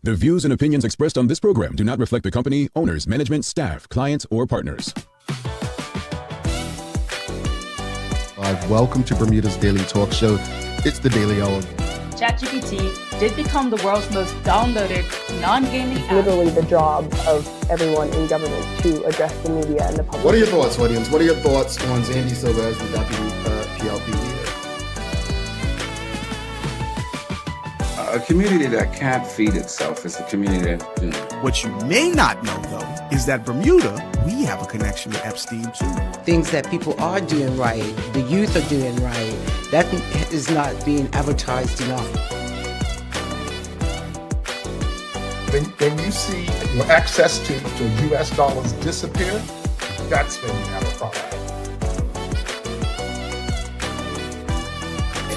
The views and opinions expressed on this program do not reflect the company, owners, management, staff, clients, or partners. Welcome to Bermuda's Daily Talk Show. It's the Daily Hour. ChatGPT did become the world's most downloaded non-gaming app. Literally the job of everyone in government to address the media and the public. What are your thoughts, audience? What are your thoughts on Zandy Silva as the deputy PLP leader? A community that can't feed itself is a community that can. What you may not know, though, is that Bermuda, we have a connection with Epstein, too. Things that people are doing right, the youth are doing right, that is not being advertised enough. When you see your access to U.S. dollars disappear, that's when you have a problem.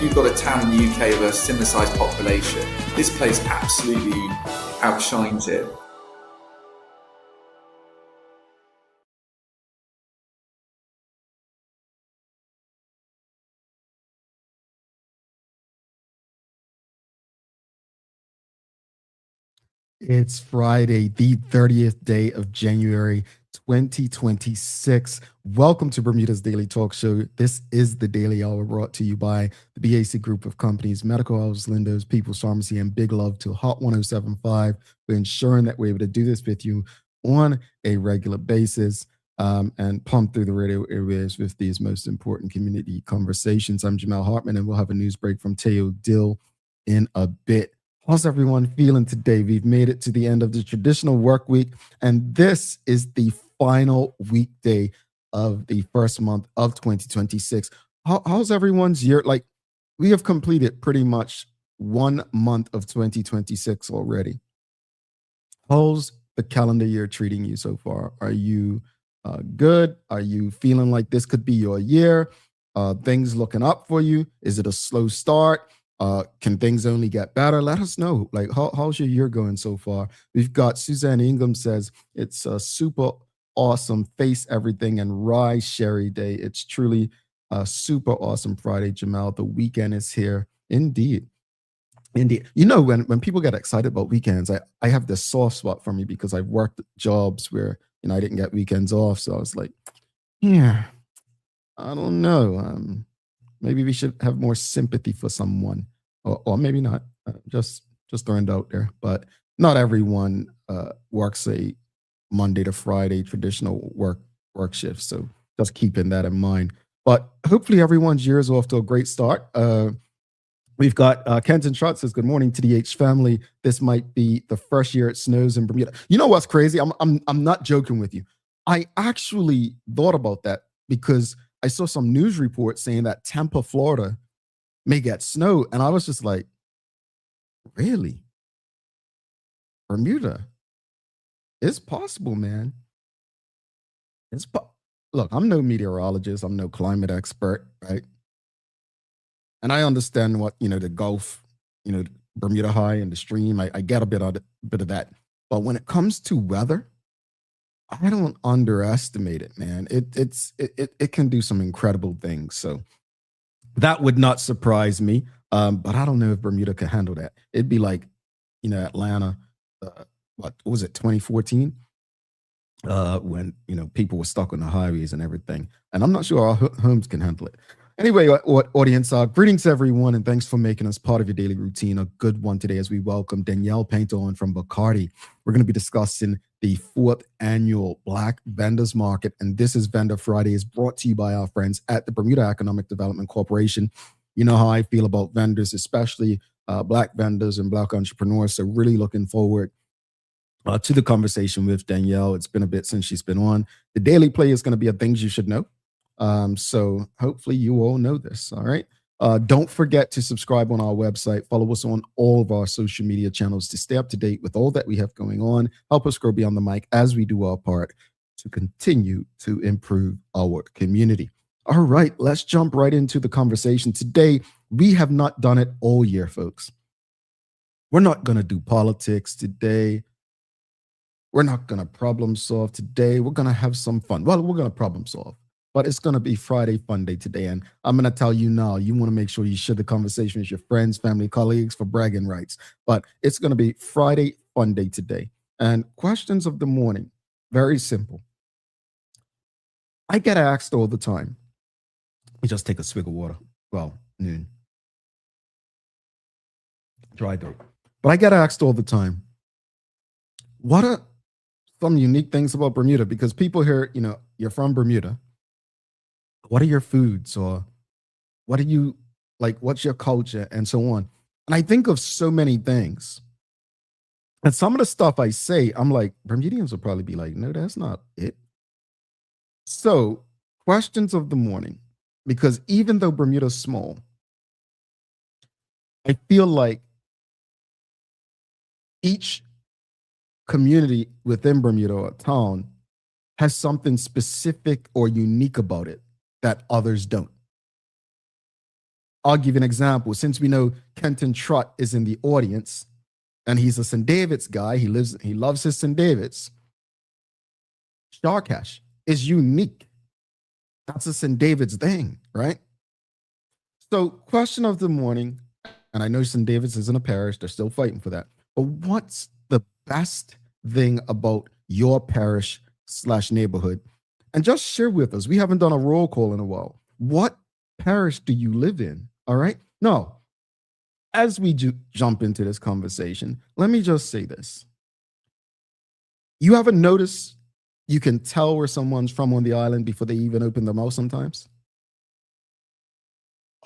You've got a town in the UK with a similar sized population. This place absolutely outshines it. It's Friday, the 30th day of January, 2026. Welcome to Bermuda's Daily Talk Show. This is the Daily Hour brought to you by the BAC Group of Companies, Medical House, Lindo's, People's Pharmacy, and big love to Hot 1075 for ensuring that we're able to do this with you on a regular basis and pump through the radio airwaves with these most important community conversations. I'm Jamal Hartman, and we'll have a news break from Teo Dill in a bit. How's everyone feeling today? We've made it to the end of the traditional work week, and this is the final weekday of the first month of 2026. How's everyone's year? Like, we have completed pretty much 1 month of 2026 already. How's the calendar year treating you so far? Are you good? Are you feeling like this could be your year? Things looking up for you? Is it a slow start? Can things only get better? Let us know. Like, how's your year going so far? We've got Suzanne Ingham says it's a super awesome face everything and rye sherry day. It's truly a super awesome Friday, Jamal. The weekend is here. Indeed. You know, when people get excited about weekends, I have this soft spot for me because I've worked jobs where, you know, I didn't get weekends off. So I was like, yeah, I don't know. Maybe we should have more sympathy for someone, or maybe not. Just throwing it out there. But not everyone works a Monday to Friday traditional work shift. So just keeping that in mind. But hopefully everyone's year is off to a great start. We've got Kenton Trott says, good morning to the H family. This might be the first year it snows in Bermuda. You know what's crazy? I'm not joking with you. I actually thought about that because I saw some news report saying that Tampa, Florida may get snow. And I was just like, really? Bermuda? It's possible, man. Look, I'm no meteorologist. I'm no climate expert, right? And I understand what, the Gulf, Bermuda High and the stream. I get a bit of that. But when it comes to weather, I don't underestimate it, man. It can do some incredible things. So that would not surprise me. But I don't know if Bermuda can handle that. It'd be like, Atlanta, what was it, 2014? When, people were stuck on the highways and everything. And I'm not sure our homes can handle it. Anyway, audience, greetings everyone, and thanks for making us part of your daily routine. A good one today as we welcome Danielle Paynter on from Bacardi. We're going to be discussing the 4th annual Black Vendors Market, and this is Vendor Friday, is brought to you by our friends at the Bermuda Economic Development Corporation. You know how I feel about vendors, especially Black vendors and Black entrepreneurs, so really looking forward to the conversation with Danielle. It's been a bit since she's been on. The daily play is going to be a things you should know. So hopefully you all know this. All right. Don't forget to subscribe on our website. Follow us on all of our social media channels to stay up to date with all that we have going on. Help us grow beyond the mic as we do our part to continue to improve our community. All right, let's jump right into the conversation. Today, we have not done it all year, folks. We're not going to do politics today. We're not going to problem solve today. We're going to have some fun. Well, we're going to problem solve. But it's going to be Friday Fun Day today. And I'm going to tell you now, you want to make sure you share the conversation with your friends, family, colleagues for bragging rights. But it's going to be Friday fun day today. And questions of the morning, very simple. I get asked all the time. Let me just take a swig of water. Well, noon. Dry throat. But I get asked all the time, what are some unique things about Bermuda? Because people hear, you're from Bermuda. What are your foods? Or what are you like? What's your culture? And so on. And I think of so many things. And some of the stuff I say, I'm like, Bermudians will probably be like, no, that's not it. So, questions of the morning, because even though Bermuda's small, I feel like each community within Bermuda or town has something specific or unique about it that others don't. I'll give you an example. Since we know Kenton Trott is in the audience and he's a St. David's guy, he loves his St. David's. Sharkash is unique. That's a St. David's thing, right? So, question of the morning, and I know St. David's isn't a parish, they're still fighting for that. But what's the best thing about your parish/neighborhood? And just share with us. We haven't done a roll call in a while. What parish do you live in? All right. Now, as we jump into this conversation, let me just say this. You ever notice you can tell where someone's from on the island before they even open their mouth sometimes?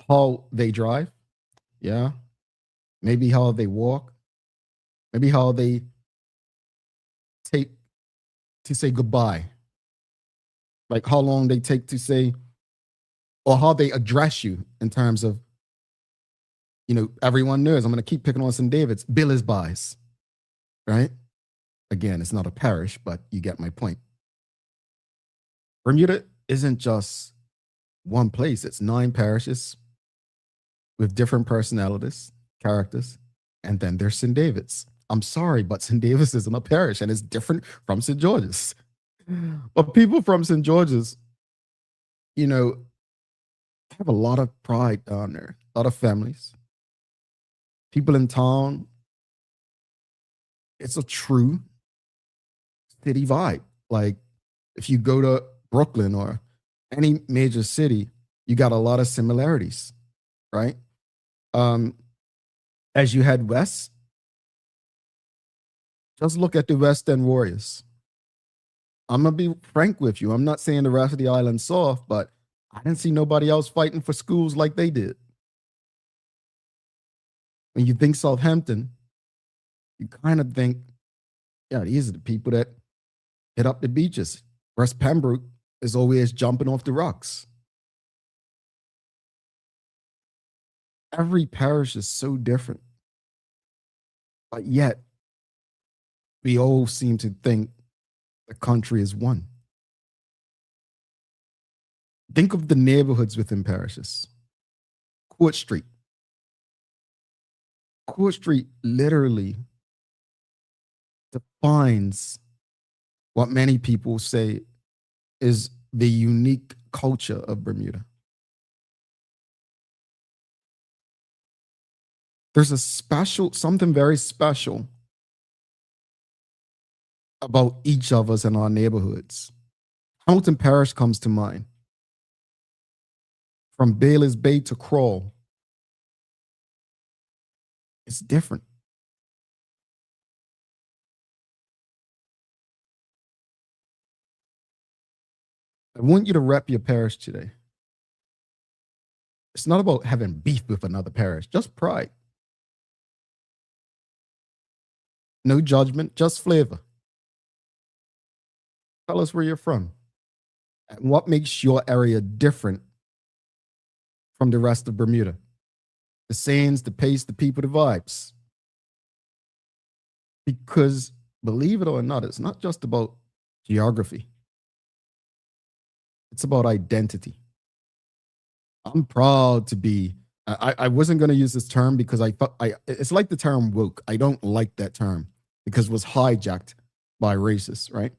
How they drive? Yeah. Maybe how they walk. Maybe how they take to say goodbye. Like how long they take to say, or how they address you in terms of, everyone knows, I'm going to keep picking on St. David's, Billy's buys, right? Again, it's not a parish, but you get my point. Bermuda isn't just one place. It's 9 parishes with different personalities, characters, and then there's St. David's. I'm sorry, but St. David's isn't a parish, and it's different from St. George's. But people from St. George's, have a lot of pride down there, a lot of families. People in town, it's a true city vibe. Like if you go to Brooklyn or any major city, you got a lot of similarities, right? As you head west, just look at the West End Warriors. I'm going to be frank with you. I'm not saying the rest of the island's soft, but I didn't see nobody else fighting for schools like they did. When you think Southampton, you kind of think, yeah, these are the people that hit up the beaches. West Pembroke is always jumping off the rocks. Every parish is so different. But yet, we all seem to think the country is one. Think of the neighborhoods within parishes. Court Street. Court Street literally defines what many people say is the unique culture of Bermuda. There's something very special about each of us in our neighborhoods. Hamilton Parish comes to mind. From Bailey's Bay to Crawl, it's different. I want you to rep your parish today. It's not about having beef with another parish, just pride. No judgment, just flavor. Tell us where you're from and what makes your area different from the rest of Bermuda. The sayings, the pace, the people, the vibes. Because believe it or not, it's not just about geography. It's about identity. I'm proud to be, I wasn't going to use this term because it's like the term woke. I don't like that term because it was hijacked by racists, right?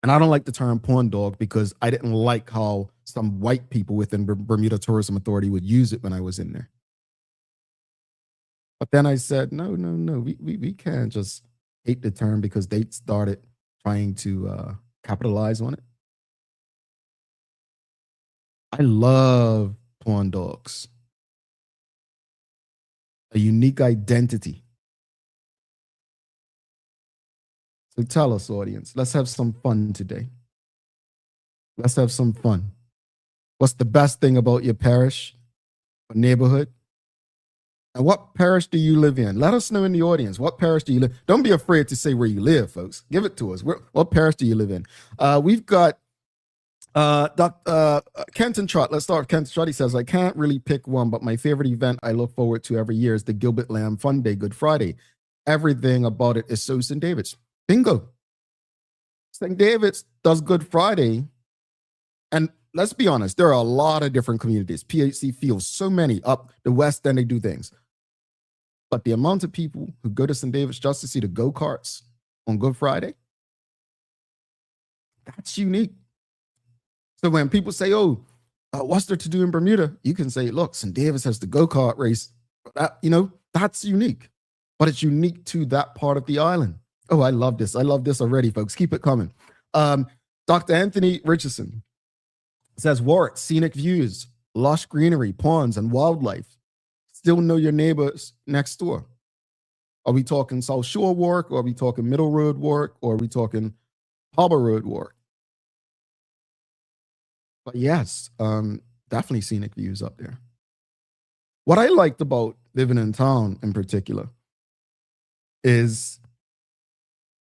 And I don't like the term porn dog because I didn't like how some white people within Bermuda Tourism Authority would use it when I was in there. But then I said, no, we can't just hate the term because they started trying to capitalize on it. I love pawn dogs. A unique identity. So tell us, audience, let's have some fun today. Let's have some fun. What's the best thing about your parish or neighborhood? And what parish do you live in? Let us know in the audience. What parish do you live? Don't be afraid to say where you live, folks. Give it to us. What parish do you live in? We've got Kenton Trott. Let's start with Kenton Trott. He says, I can't really pick one, but my favorite event I look forward to every year is the Gilbert Lamb Fun Day, Good Friday. Everything about it is so St. David's. Bingo. St. David's does Good Friday. And let's be honest, there are a lot of different communities. PHC feels so many up the West End, they do things. But the amount of people who go to St. David's just to see the go-karts on Good Friday, that's unique. So when people say, oh, what's there to do in Bermuda? You can say, look, St. David's has the go-kart race. That's unique. But it's unique to that part of the island. Oh, I love this. I love this already, folks. Keep it coming. Dr. Anthony Richardson says, Warwick, scenic views, lush greenery, ponds, and wildlife. Still know your neighbors next door. Are we talking South Shore Warwick, or are we talking Middle Road Warwick, or are we talking Harbor Road Warwick? But yes, definitely scenic views up there. What I liked about living in town in particular is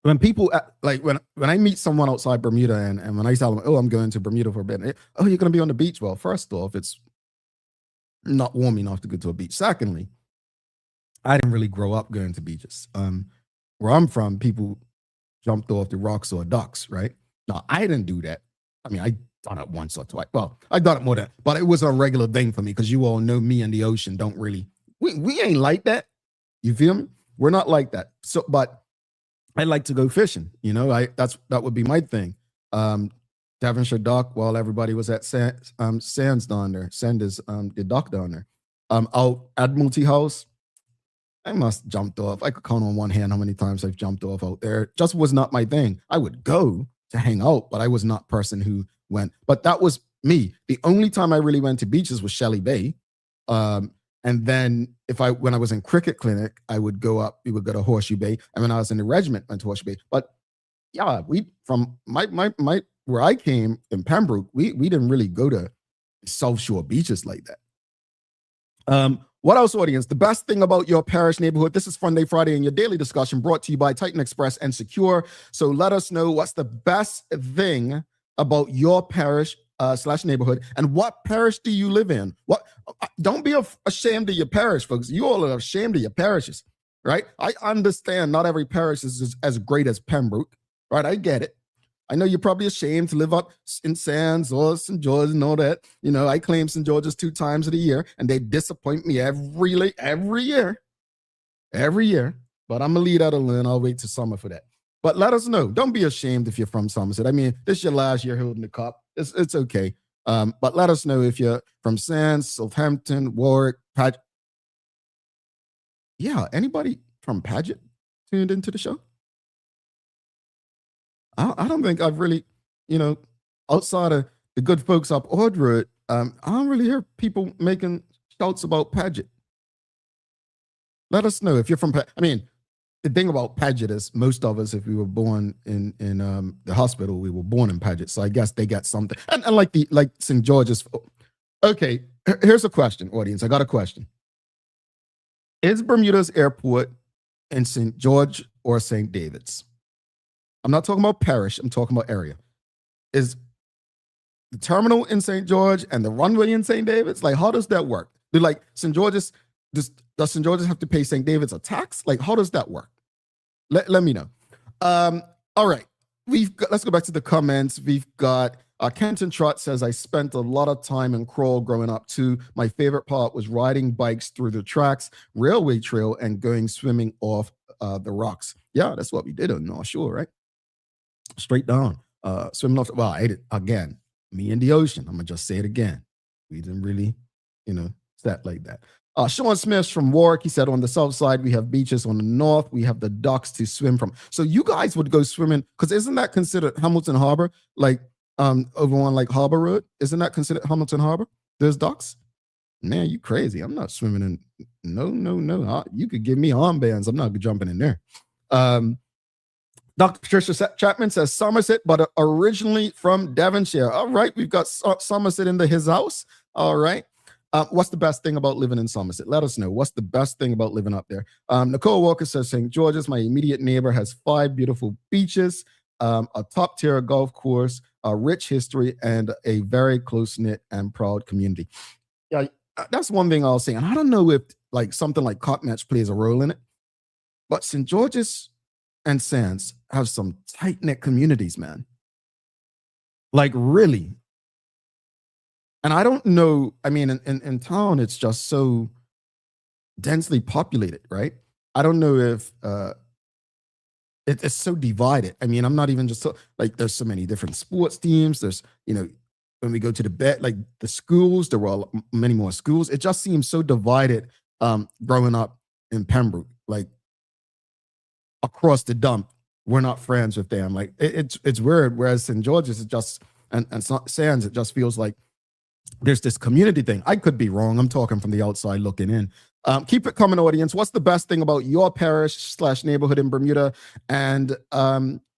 when people, like when I meet someone outside Bermuda and when I tell them, oh, I'm going to Bermuda for a bit. Oh, you're going to be on the beach? Well, first off, it's not warm enough to go to a beach. Secondly, I didn't really grow up going to beaches. Where I'm from, people jumped off the rocks or ducks, right? No, I didn't do that. I mean, I done it once or twice. Well, I done it more than, but it was a regular thing for me because you all know me and the ocean don't really, we ain't like that. You feel me? We're not like that. So, but I like to go fishing. That would be my thing. Devonshire Dock, while everybody was at Sands down there, Sanders, the dock down there. Out Admiralty House, I must jumped off. I could count on one hand how many times I've jumped off out there. Just was not my thing. I would go to hang out, but I was not a person who went. But that was me. The only time I really went to beaches was Shelley Bay. And then when I was in cricket clinic, we would go to Horseshoe Bay. And when I was in the regiment, went to Horseshoe Bay. But yeah, from my where I came in Pembroke, we didn't really go to South Shore beaches like that. What else, audience? The best thing about your parish neighborhood. This is Fun Day Friday and your daily discussion brought to you by Titan Express and Secure. So let us know what's the best thing about your parish / neighborhood, and what parish do you live in? Don't be ashamed of your parish, folks. You all are ashamed of your parishes, right? I understand not every parish is as great as Pembroke, right? I get it. I know you're probably ashamed to live up in Sands or St. George and all that. I claim St. George's 2 times of the year, and they disappoint me every year. But I'm gonna leave that alone. I'll wait till summer for that. But let us know. Don't be ashamed if you're from Somerset. I mean, this is your last year holding the cup. It's okay. But let us know if you're from Sands, Southampton, Warwick, Paget. Yeah, anybody from Paget tuned into the show? I don't think I've really, outside of the good folks up Ord Road, I don't really hear people making shouts about Paget. Let us know if you're from Paget. I mean, the thing about Paget is most of us, if we were born in the hospital, we were born in Paget. So I guess they got something. And like St. George's. Okay, here's a question, audience. I got a question. Is Bermuda's airport in St. George or St. David's? I'm not talking about parish. I'm talking about area. Is the terminal in St. George and the runway in St. David's? Like, how does that work? Do like St. George's, does St. George's have to pay St. David's a tax? Like, how does that work? Let me know. All right. Let's go back to the comments. We've got Kenton Trott says, I spent a lot of time in Crawl growing up too. My favorite part was riding bikes through the tracks, railway trail, and going swimming off the rocks. Yeah, that's what we did on North Shore, right? Straight down, swimming off. Well, I ate it again. Me in the ocean. I'm gonna just say it again. We didn't really, set like that. Sean Smith from Warwick, he said, on the south side, we have beaches. On the north, we have the docks to swim from. So you guys would go swimming, because isn't that considered Hamilton Harbor? Like over on like Harbor Road, isn't that considered Hamilton Harbor? There's docks? Man, you crazy. I'm not swimming in. No. You could give me armbands. I'm not jumping in there. Dr. Patricia Chapman says Somerset, but originally from Devonshire. All right, we've got Somerset into his house. All right. What's the best thing about living in Somerset? Let us know. What's the best thing about living up there? Nicole Walker says St. George's, my immediate neighbor, has 5 beautiful beaches, a top tier golf course, a rich history, and a very close-knit and proud community. Yeah, that's one thing I'll say. And I don't know if like something like Cock Match plays a role in it, but St. George's and Sands have some tight-knit communities, man. Like really. And I don't know, I mean, in town, it's just so densely populated, right? I don't know if it's so divided. I mean, I'm not even just like, there's so many different sports teams. There's, you know, when we go to the bed, like the schools, there were many more schools. It just seems so divided growing up in Pembroke, like across the dump. We're not friends with them. Like it's weird. Whereas St. George's is just, and Sands, it just feels like there's this community thing. I could be wrong. I'm talking from the outside looking in. Keep it coming, audience. What's the best thing about your parish/neighborhood in Bermuda? And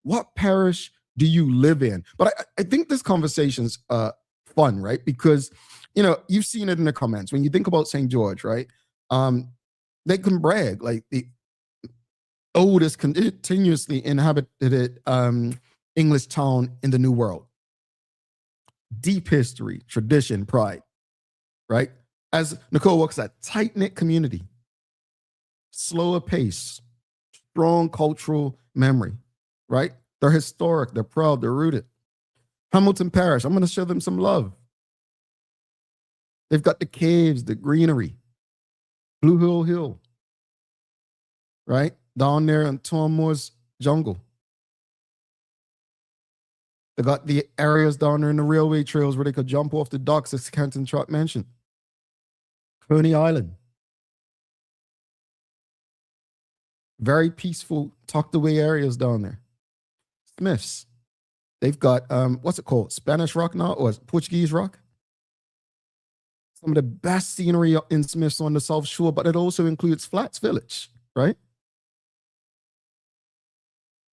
what parish do you live in? But I think this conversation's fun, right? Because, you know, you've seen it in the comments. When you think about St. George, right? They can brag like the oldest continuously inhabited English town in the New World. Deep history, tradition, pride, right? As Nicole Walker said, tight-knit community, slower pace, strong cultural memory, right? They're historic, they're proud, they're rooted. Hamilton Parish, I'm going to show them some love. They've got the caves, the greenery, Blue Hill, right? Down there in Tormore's jungle. They got the areas down there in the railway trails where they could jump off the docks, as Kenton Trott mentioned. Coney Island. Very peaceful, tucked away areas down there. Smiths. They've got, what's it called? Spanish Rock now, or Portuguese Rock? Some of the best scenery in Smiths on the South Shore, but it also includes Flats Village, right?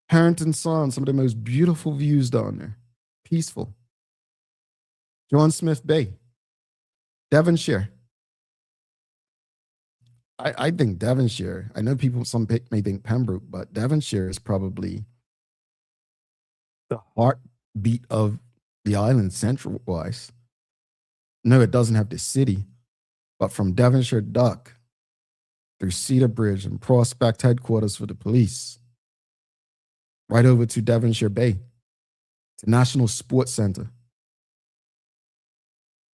Harrington Sound, some of the most beautiful views down there. Peaceful. John Smith Bay. Devonshire. I think Devonshire, I know some may think Pembroke, but Devonshire is probably the heartbeat of the island central-wise. No, it doesn't have the city, but from Devonshire Dock through Cedar Bridge and Prospect headquarters for the police, right over to Devonshire Bay, to National Sports Center.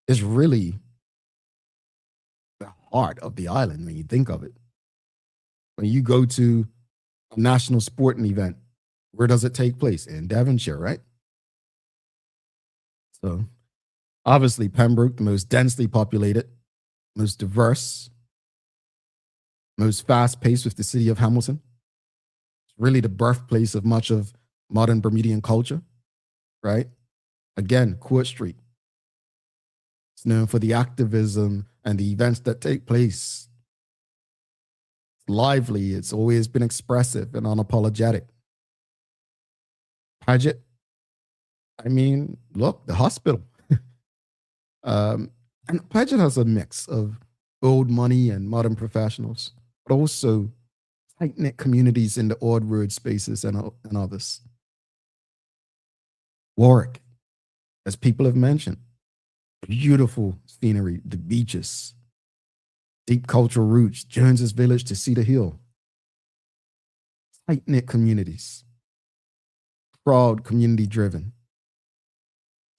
It's really the heart of the island when you think of it. When you go to a national sporting event, where does it take place? In Devonshire, right? So obviously Pembroke, the most densely populated, most diverse, most fast-paced with the city of Hamilton. Really the birthplace of much of modern Bermudian culture, right? Again, Court Street. It's known for the activism and the events that take place. It's lively. It's always been expressive and unapologetic. Paget. I mean, look, the hospital. And Paget has a mix of old money and modern professionals, but also tight-knit communities in the odd word spaces and others. Warwick, as people have mentioned, beautiful scenery, the beaches, deep cultural roots, Jones's Village to Cedar Hill. Tight-knit communities, proud, community-driven.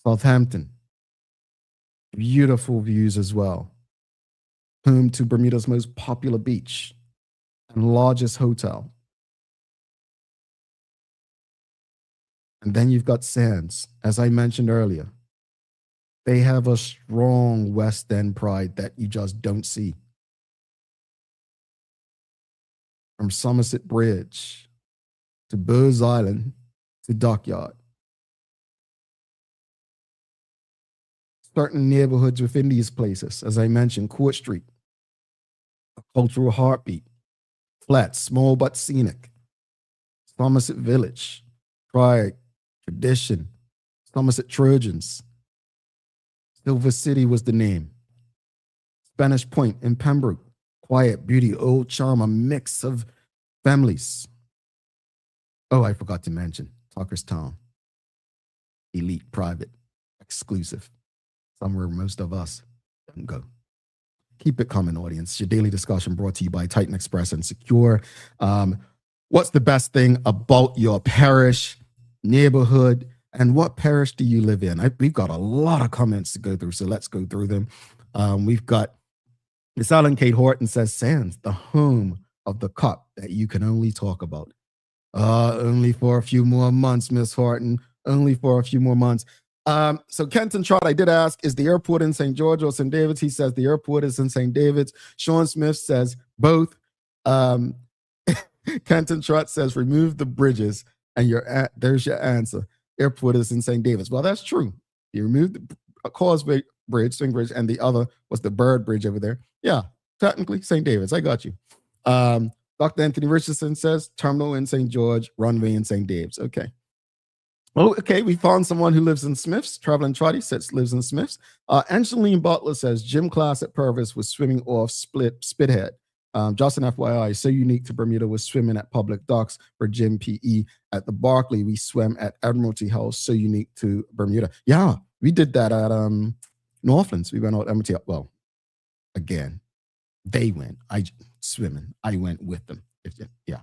Southampton, beautiful views as well. Home to Bermuda's most popular beach and largest hotel. And then you've got Sands, as I mentioned earlier. They have a strong West End pride that you just don't see. from Somerset Bridge to Burrs Island to Dockyard. Certain neighborhoods within these places, as I mentioned, Court Street, a cultural heartbeat, flat, small but scenic, Somerset Village, pride, tradition, Somerset Trojans, Silver City was the name, Spanish Point in Pembroke, quiet, beauty, old charm, a mix of families. Oh, I forgot to mention Talkerstown, elite, private, exclusive, somewhere most of us don't go. Keep it coming, audience. Your daily discussion brought to you by Titan Express and Secure. What's the best thing about your parish, neighborhood, and what parish do you live in? We've got a lot of comments to go through, so let's go through them. We've got Miss Ellen Kate Horton says, Sands, the home of the cup that you can only talk about. Only for a few more months, Miss Horton. Only for a few more months. So Kenton Trott, I did ask, is the airport in St. George or St. David's? He says the airport is in St. David's. Sean Smith says both. Kenton Trott says remove the bridges, and there's your answer. Airport is in St. David's. Well, that's true. You removed the Causeway Bridge, Swing Bridge, and the other was the Bird Bridge over there. Yeah, technically St. David's. I got you. Dr. Anthony Richardson says terminal in St. George, runway in St. David's. Okay. Oh, okay. We found someone who lives in Smiths. Traveling Trotty says lives in Smiths. Angeline Butler says gym class at Purvis was swimming off Spithead. Justin FYI, so unique to Bermuda was swimming at public docks for gym PE. At the Barclay, we swam at Admiralty House, so unique to Bermuda. Yeah, we did that at Northlands. We went out Admiralty. Well, again, they went. Swimming. I went with them. Yeah.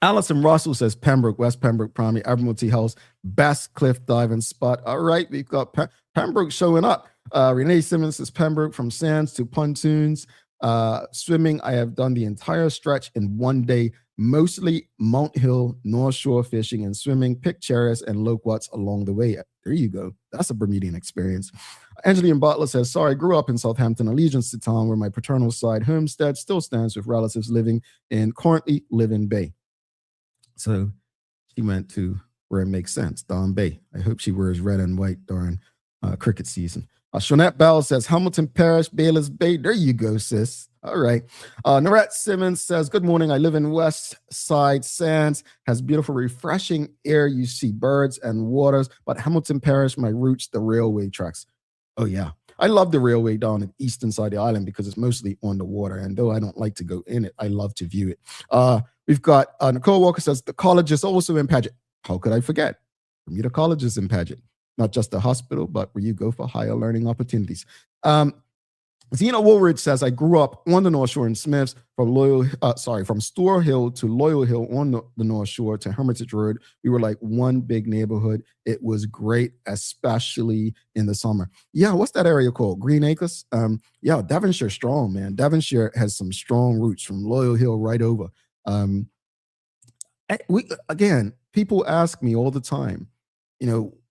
Allison Russell says Pembroke, West Pembroke, Primary, Admiralty House, best cliff diving spot. All right, we've got Pembroke showing up. Renee Simmons says Pembroke from sands to pontoons. Swimming, I have done the entire stretch in one day, mostly Mount Hill, North Shore fishing and swimming, pick cherries and loquats along the way. There you go. That's a Bermudian experience. Angeline Butler says, sorry, I grew up in Southampton, allegiance to town where my paternal side homestead still stands with relatives living in currently live in Bay. So she went to where it makes sense, Don Bay. I hope she wears red and white during cricket season. Shonette Bell says, Hamilton Parish, Bayless Bay. There you go, sis. All right. Narette Simmons says, good morning. I live in West Side Sands. Has beautiful, refreshing air. You see birds and waters. But Hamilton Parish, my roots, the railway tracks. Oh, yeah. I love the railway down the eastern side of the island because it's mostly on the water. And though I don't like to go in it, I love to view it. We've got Nicole Walker says, the college is also in Paget. How could I forget? Bermuda College is in Paget. Not just a hospital, but where you go for higher learning opportunities. Zena Woolridge says, I grew up on the North Shore in Smiths from Store Hill to Loyal Hill on the North Shore to Hermitage Road. We were like one big neighborhood. It was great, especially in the summer. Yeah, what's that area called? Green Acres? Yeah, Devonshire strong, man. Devonshire has some strong roots from Loyal Hill right over. People ask me all the time,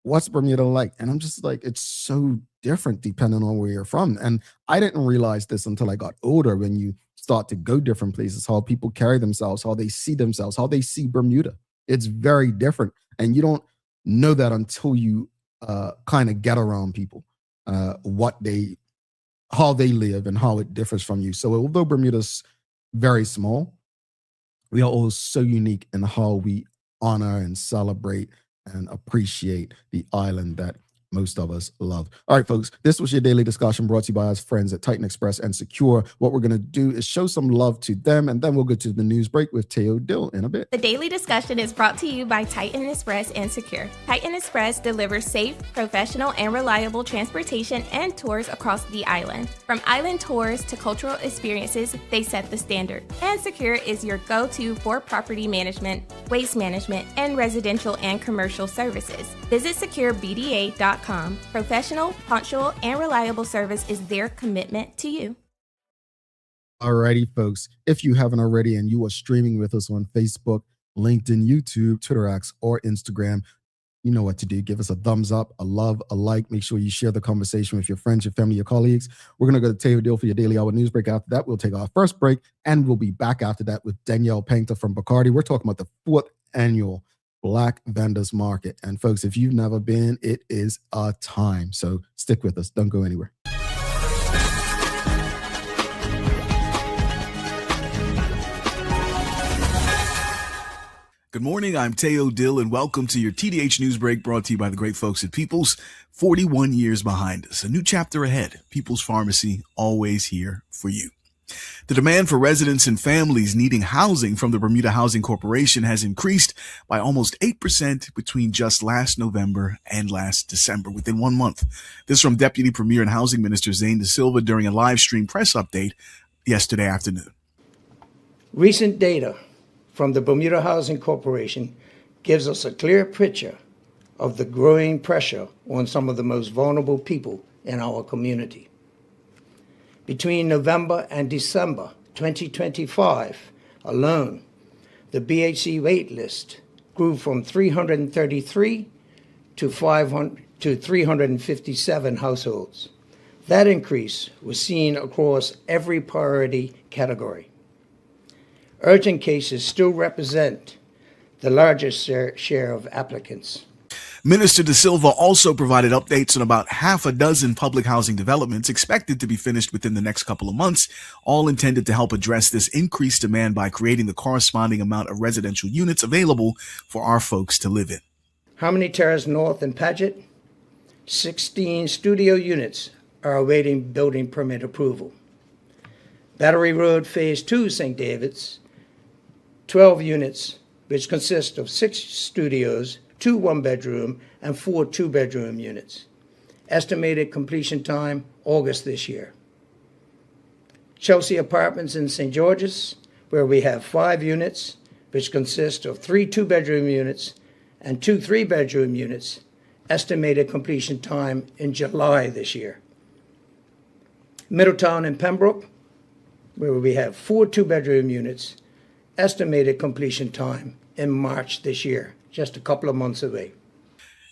what's Bermuda like? And I'm just like, it's so different depending on where you're from. And I didn't realize this until I got older, when you start to go different places, how people carry themselves, how they see themselves, how they see Bermuda. It's very different. And you don't know that until you kind of get around people, how they live and how it differs from you. So although Bermuda's very small, we are all so unique in how we honor and celebrate and appreciate the island that most of us love. All right, folks, this was your daily discussion brought to you by our friends at Titan Express and Secure. What we're going to do is show some love to them, and then we'll go to the news break with Teo Dill in a bit. The daily discussion is brought to you by Titan Express and Secure. Titan Express delivers safe, professional, and reliable transportation and tours across the island. From island tours to cultural experiences, they set the standard. And Secure is your go-to for property management, waste management, and residential and commercial services. Visit securebda.com. Professional, punctual, and reliable service is their commitment to you. Alrighty, folks. If you haven't already and you are streaming with us on Facebook, LinkedIn, YouTube, Twitter X, or Instagram, You know what to do. Give us a thumbs up, a love, a like. Make sure you share the conversation with your friends, your family, your colleagues. We're going to go to Taylor Deal for your Daily Hour news break. After that, we'll take our first break, and we'll be back after that with Danielle Paynter from Bacardi. We're talking about the 4th annual Black Vendors Market. And folks, if you've never been, it is a time. So stick with us. Don't go anywhere. Good morning, I'm Teo Dill, and welcome to your TDH News Break brought to you by the great folks at People's. 41 years behind us, a new chapter ahead. People's Pharmacy, always here for you. The demand for residents and families needing housing from the Bermuda Housing Corporation has increased by almost 8% between just last November and last December, within 1 month. This from Deputy Premier and Housing Minister Zane Da Silva during a live stream press update yesterday afternoon. Recent data from the Bermuda Housing Corporation gives us a clear picture of the growing pressure on some of the most vulnerable people in our community. Between November and December 2025 alone, the BHC wait list grew from 333 to 357 households. That increase was seen across every priority category. Urgent cases still represent the largest share of applicants. Minister Da Silva also provided updates on about half a dozen public housing developments expected to be finished within the next couple of months, all intended to help address this increased demand by creating the corresponding amount of residential units available for our folks to live in. Harmony Terrace North in Paget, 16 studio units are awaiting building permit approval. Battery Road Phase 2, St. David's, 12 units, which consist of 6 studios, 2 one-bedroom, and 4 two-bedroom units. Estimated completion time, August this year. Chelsea Apartments in St. George's, where we have 5 units, which consist of 3 two-bedroom units and 2 three-bedroom units. Estimated completion time in July this year. Middletown in Pembroke, where we have 4 two-bedroom units. Estimated completion time in March this year, just a couple of months away.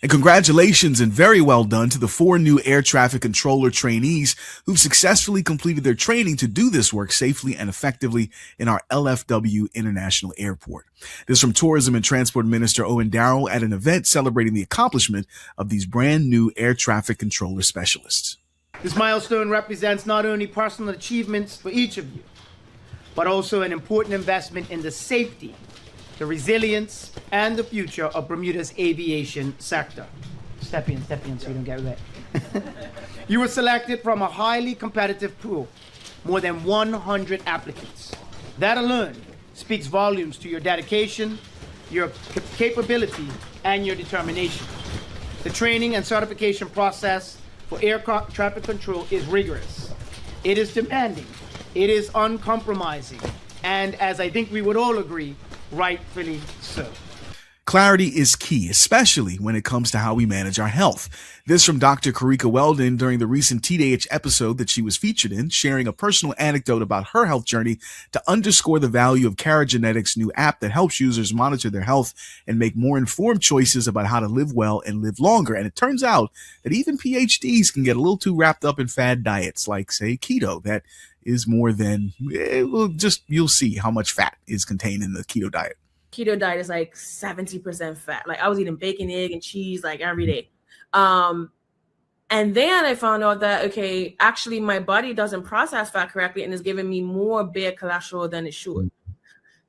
And congratulations and very well done to the 4 new air traffic controller trainees who've successfully completed their training to do this work safely and effectively in our LFW International Airport. This from Tourism and Transport Minister Owen Darrell at an event celebrating the accomplishment of these brand new air traffic controller specialists. This milestone represents not only personal achievements for each of you, but also an important investment in the safety, the resilience, and the future of Bermuda's aviation sector. Step in so you don't get wet. You were selected from a highly competitive pool, more than 100 applicants. That alone speaks volumes to your dedication, your capability, and your determination. The training and certification process for air traffic control is rigorous. It is demanding. It is uncompromising, and as I think we would all agree, rightfully so. Clarity is key, especially when it comes to how we manage our health. This from Dr. Karika Weldon during the recent TDH episode that she was featured in, sharing a personal anecdote about her health journey to underscore the value of Caragenetics' new app that helps users monitor their health and make more informed choices about how to live well and live longer. And it turns out that even PhDs can get a little too wrapped up in fad diets like, say, keto, that is more than, you'll see how much fat is contained in the keto diet. Keto diet is like 70% fat. Like I was eating bacon, egg, and cheese like every day. And then I found out that, okay, actually my body doesn't process fat correctly and is giving me more bad cholesterol than it should.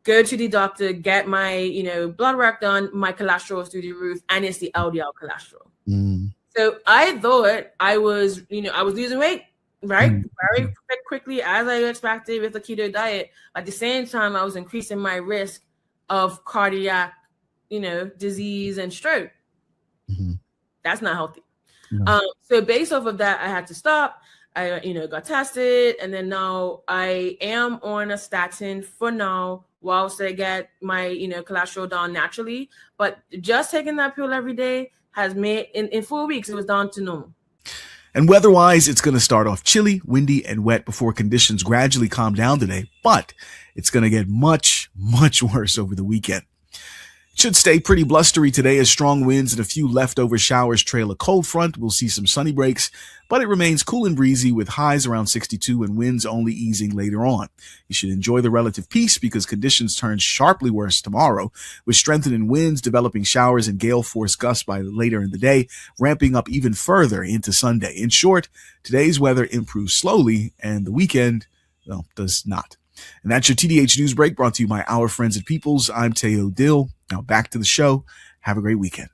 Go to the doctor, get my, blood work done, my cholesterol is through the roof, and it's the LDL cholesterol. So I thought I was losing weight, right? Very quickly, as I expected with the keto diet. At the same time, I was increasing my risk of cardiac, disease and stroke. That's not healthy. So based off of that, I had to stop. I, got tested, and then now I am on a statin for now, whilst I get my, cholesterol down naturally. But just taking that pill every day has made, in 4 weeks, it was down to normal. And weather-wise, it's going to start off chilly, windy, and wet before conditions gradually calm down today, but it's going to get much, much worse over the weekend. Should stay pretty blustery today as strong winds and a few leftover showers trail a cold front. We'll see some sunny breaks, but it remains cool and breezy with highs around 62 and winds only easing later on. You should enjoy the relative peace because conditions turn sharply worse tomorrow, with strengthening winds, developing showers, and gale force gusts by later in the day, ramping up even further into Sunday. In short, today's weather improves slowly and the weekend, well, does not. And that's your TDH News Break brought to you by our friends at Peoples. I'm Teo Dill. Now back to the show. Have a great weekend.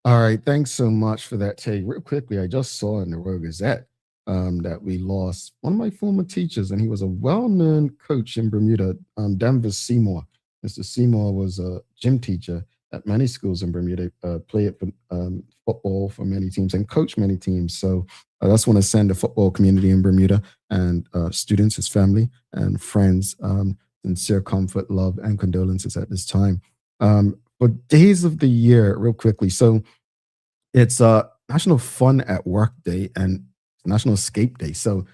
All right. Thanks so much for that, Tay. Real quickly, I just saw in the Royal Gazette that we lost one of my former teachers, and he was a well-known coach in Bermuda, Denver Seymour. Mr. Seymour was a gym teacher at many schools in Bermuda, played football for many teams and coached many teams. So I just want to send the football community in Bermuda and students, his family, and friends sincere comfort, love, and condolences at this time. For days of the year, real quickly. So it's National Fun at Work Day and National Escape Day. So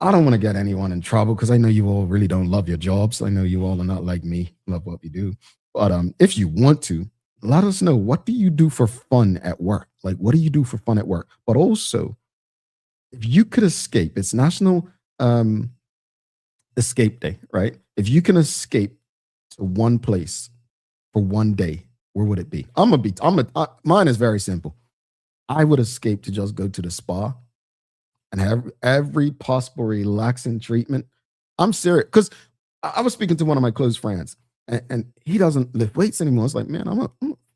I don't want to get anyone in trouble because I know you all really don't love your jobs. I know you all are not like me, love what we do. But if you want to, let us know, what do you do for fun at work? Like, what do you do for fun at work? But also, if you could escape, it's National Escape Day, right? If you can escape to one place for one day, where would it be? Mine is very simple. I would escape to just go to the spa and have every possible relaxing treatment. I'm serious, because I was speaking to one of my close friends, and he doesn't lift weights anymore. It's like, man, I'm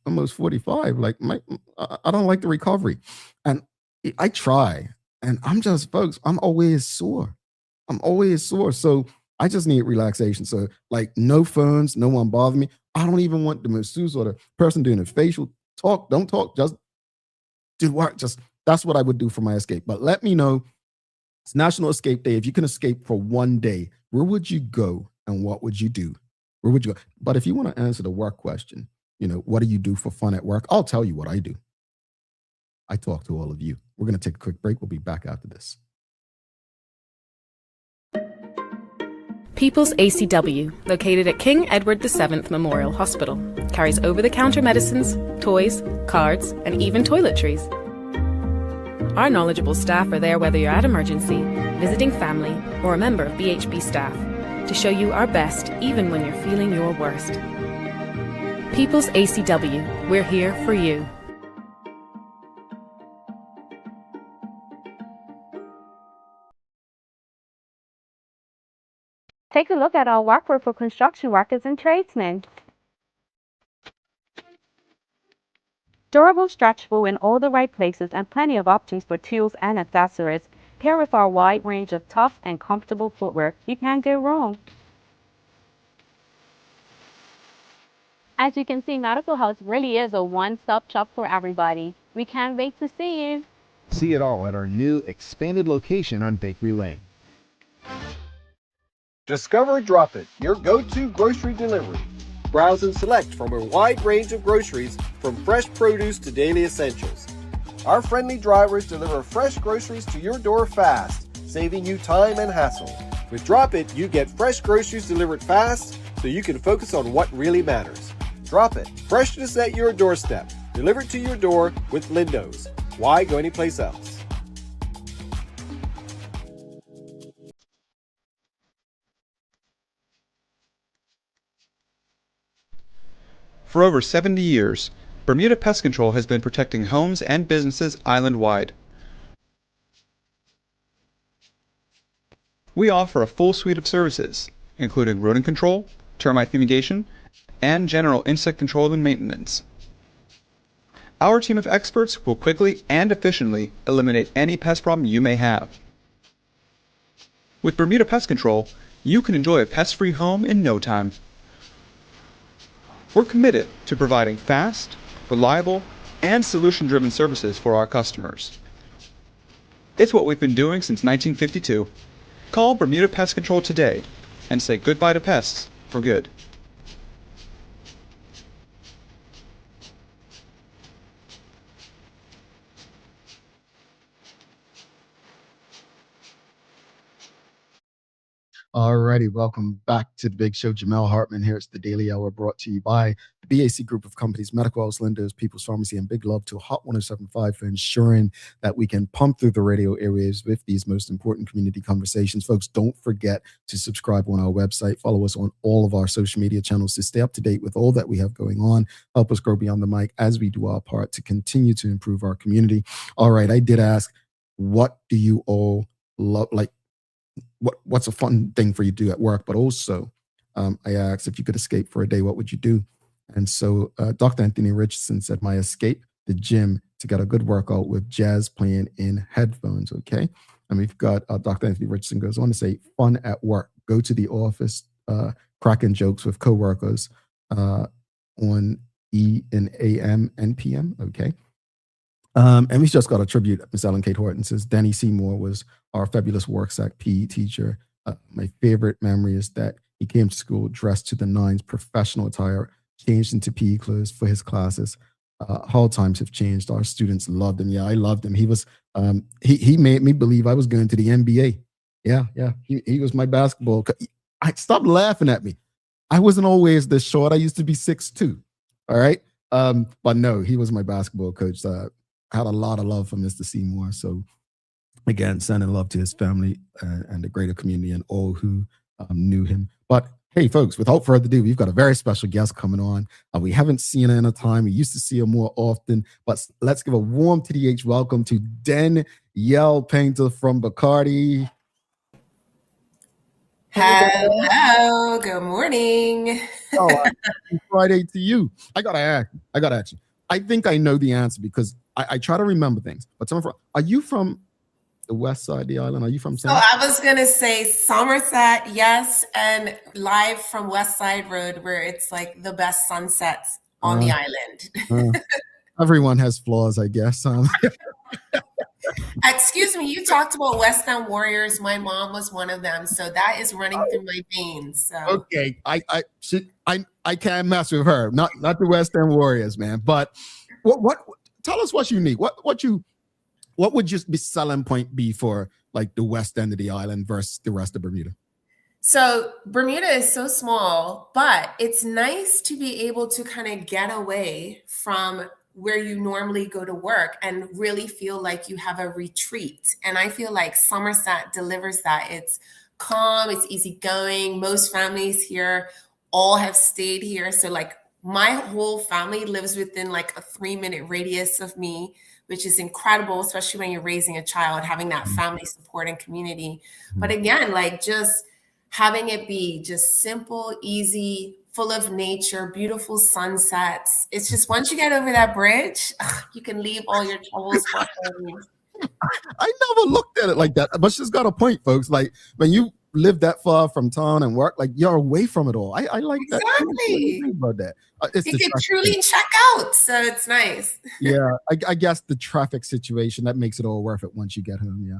almost 45. Like, I don't like the recovery, and I try, and folks, I'm always sore. So I just need relaxation. So, like, no phones, no one bother me. I don't even want the masseuse or the person doing the facial don't talk, just do work. That's what I would do for my escape. But let me know. It's National Escape Day. If you can escape for one day, where would you go and what would you do? Where would you go? But if you want to answer the work question, what do you do for fun at work? I'll tell you what I do. I talk to all of you. We're going to take a quick break. We'll be back after this. People's ACW, located at King Edward VII Memorial Hospital, carries over-the-counter medicines, toys, cards, and even toiletries. Our knowledgeable staff are there whether you're at emergency, visiting family, or a member of BHB staff, to show you our best even when you're feeling your worst. People's ACW, we're here for you. Take a look at our workwear for construction workers and tradesmen. Durable, stretchable in all the right places, and plenty of options for tools and accessories. Paired with our wide range of tough and comfortable footwear, you can't go wrong. As you can see, Medical House really is a one-stop shop for everybody. We can't wait to see you. See it all at our new expanded location on Bakery Lane. Discover Drop It, your go-to grocery delivery. Browse and select from a wide range of groceries, from fresh produce to daily essentials. Our friendly drivers deliver fresh groceries to your door fast, saving you time and hassle. With Drop It, you get fresh groceries delivered fast so you can focus on what really matters. Drop It, freshness at your doorstep, delivered to your door with Lindo's. Why go anyplace else? For over 70 years, Bermuda Pest Control has been protecting homes and businesses island-wide. We offer a full suite of services, including rodent control, termite fumigation, and general insect control and maintenance. Our team of experts will quickly and efficiently eliminate any pest problem you may have. With Bermuda Pest Control, you can enjoy a pest-free home in no time. We're committed to providing fast, reliable, and solution-driven services for our customers. It's what we've been doing since 1952. Call Bermuda Pest Control today and say goodbye to pests for good. Alrighty. righty. Welcome back to the big show. Jamel Hartman here. It's the Daily Hour brought to you by the BAC Group of Companies, Medical House Lenders, People's Pharmacy, and big love to Hot 107.5 for ensuring that we can pump through the radio airwaves with these most important community conversations. Folks, don't forget to subscribe on our website. Follow us on all of our social media channels to stay up to date with all that we have going on. Help us grow beyond the mic as we do our part to continue to improve our community. All right, I did ask, what do you all love? Like, what's a fun thing for you to do at work? But also, I asked, if you could escape for a day, what would you do? And so Dr. Anthony Richardson said, my escape, the gym, to get a good workout with jazz playing in headphones. Okay. And we've got Dr. Anthony Richardson goes on to say, fun at work, go to the office, cracking jokes with coworkers on E and AM and PM. Okay. And we just got a tribute. Miss Ellen Kate Horton says, Danny Seymour was our fabulous worksack PE teacher. My favorite memory is that he came to school dressed to the nines, professional attire, changed into PE clothes for his classes. How times have changed. Our students loved him. Yeah, I loved him. He was, he made me believe I was going to the NBA. Yeah. He was my basketball. Stop laughing at me. I wasn't always this short. I used to be 6'2". All right. But no, he was my basketball coach. Had a lot of love for Mr. Seymour. So again, sending love to his family and the greater community and all who knew him. But hey, folks, without further ado, we've got a very special guest coming on. We haven't seen her in a time. We used to see her more often, but let's give a warm TDH welcome to Danielle Paynter from Bacardi. Hello, good morning. Oh, happy Friday to you. I gotta ask you. I think I know the answer because I try to remember things. But are you from the west side of the island? Are you from? So I was gonna say Somerset, yes, and live from West Side Road, where it's like the best sunsets on the island. Everyone has flaws, I guess. Excuse me, you talked about West End Warriors. My mom was one of them, so that is running through my veins. So. Okay, I can't mess with her. Not the West End Warriors, man. But what? Tell us what's unique. What would just be selling point be for like the West End of the island versus the rest of Bermuda? So Bermuda is so small, but it's nice to be able to kind of get away from where you normally go to work and really feel like you have a retreat. And I feel like Somerset delivers that. It's calm, it's easygoing. Most families here all have stayed here. So like my whole family lives within like a 3-minute radius of me, which is incredible, especially when you're raising a child, having that family support and community. But again, like just having it be just simple, easy, full of nature, beautiful sunsets. It's just once you get over that bridge, you can leave all your troubles behind. I never looked at it like that, but she's got a point, folks. Like when you live that far from town and work, like you're away from it all. I like that. Exactly. Think about that. You can truly check out, so it's nice. Yeah, I guess the traffic situation that makes it all worth it once you get home. Yeah.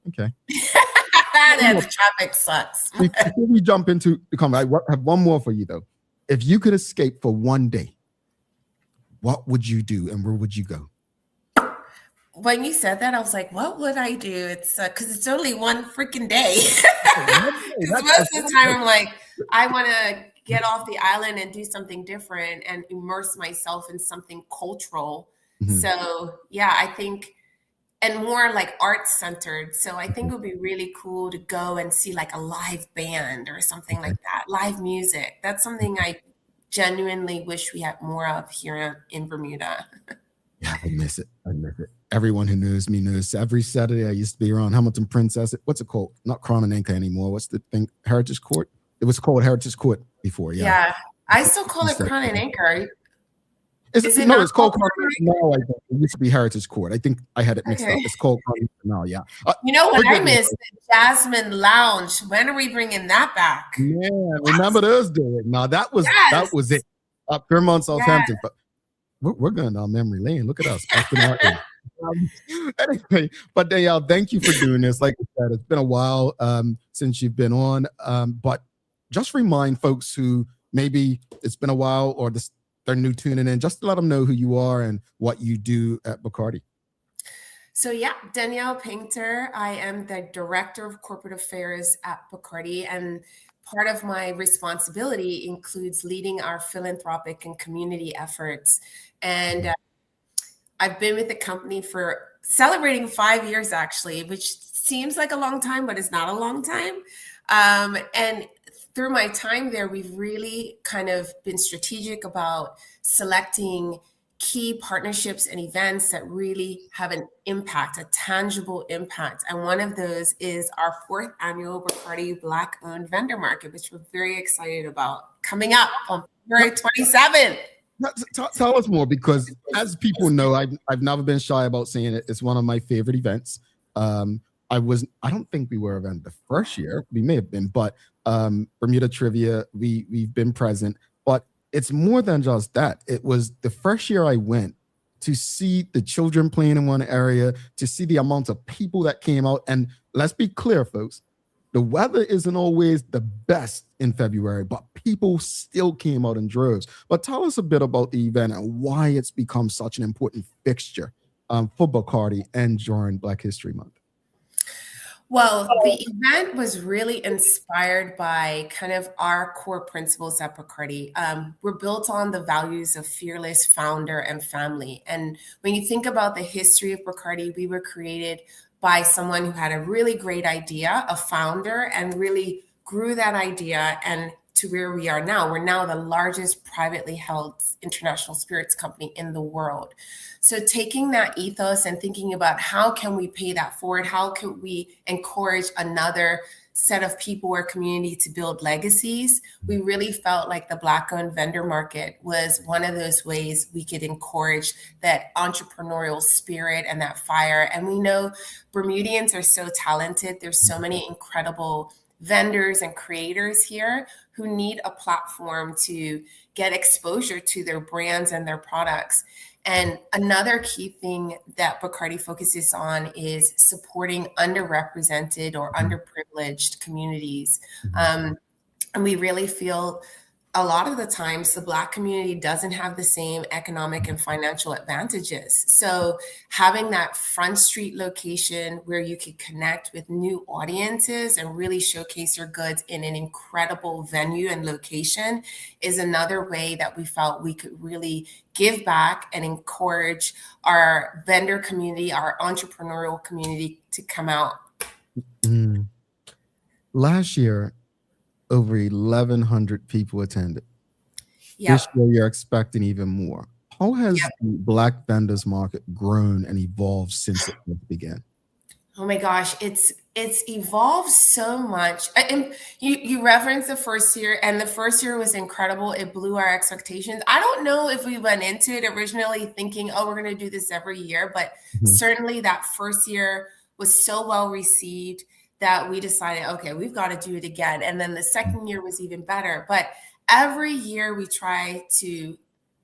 Okay. Yeah, the traffic sucks. Before we jump into the comment, I have one more for you though. If you could escape for one day, what would you do and where would you go? When you said that, I was like, what would I do? It's because it's only one freaking day. Most of the time I'm like, I want to get off the island and do something different and immerse myself in something cultural. So yeah, I think, and more like art centered. So I think it would be really cool to go and see like a live band or something like that, live music. That's something I genuinely wish we had more of here in Bermuda. Yeah, I miss it. Everyone who knows me knows every Saturday I used to be around Hamilton Princess. What's it called? Not Crown and Anchor anymore. What's the thing? Heritage Court? It was called Heritage Court before. Yeah. I still call it Crown and Anchor. It's called Crown now. I think it used to be Heritage Court. I think I had it mixed up. It's called Crown now. Yeah. You know what I miss? The Jasmine Lounge. When are we bringing that back? Yeah, remember those days? No, that was it. Up Fairmont, Southampton. But we're going down memory lane. Look at us. Anyway, but Danielle, thank you for doing this. Like I said, it's been a while since you've been on. But just remind folks who maybe it's been a while or they're new tuning in, just to let them know who you are and what you do at Bacardi. So yeah, Danielle Paynter. I am the Director of Corporate Affairs at Bacardi. And part of my responsibility includes leading our philanthropic and community efforts. And I've been with the company for celebrating 5 years, actually, which seems like a long time, but it's not a long time. And through my time there, we've really kind of been strategic about selecting key partnerships and events that really have an impact, a tangible impact. And one of those is our 4th annual Bacardi Black-owned vendor market, which we're very excited about, coming up on February 27th. Tell us more, because as people know, I've never been shy about saying it. It's one of my favorite events. I don't think we were event the first year. We may have been, but Bermuda Trivia, we've been present. But it's more than just that. It was the first year I went to see the children playing in one area, to see the amount of people that came out. And let's be clear, folks, the weather isn't always the best in February, but people still came out in droves. But tell us a bit about the event and why it's become such an important fixture for Bacardi and during Black History Month. Well, the event was really inspired by kind of our core principles at Bacardi. We're built on the values of fearless founder and family. And when you think about the history of Bacardi, we were created by someone who had a really great idea, a founder, and really grew that idea and to where we are now. We're now the largest privately held international spirits company in the world. So taking that ethos and thinking about how can we pay that forward? How can we encourage another set of people or community to build legacies? We really felt like the Black-owned vendor market was one of those ways we could encourage that entrepreneurial spirit and that fire. And we know Bermudians are so talented. There's so many incredible vendors and creators here who need a platform to get exposure to their brands and their products. And another key thing that Bacardi focuses on is supporting underrepresented or underprivileged communities. And we really feel a lot of the times the Black community doesn't have the same economic and financial advantages. So having that front street location where you could connect with new audiences and really showcase your goods in an incredible venue and location is another way that we felt we could really give back and encourage our vendor community, our entrepreneurial community to come out. Last year, over 1,100 people attended. Yep. This year, you're expecting even more. How has the Black vendors market grown and evolved since it began? Oh my gosh, it's evolved so much. And you referenced the first year, and the first year was incredible. It blew our expectations. I don't know if we went into it originally thinking, oh, we're going to do this every year, but certainly that first year was so well received that we decided, okay, we've got to do it again. And then the second year was even better. But every year we try to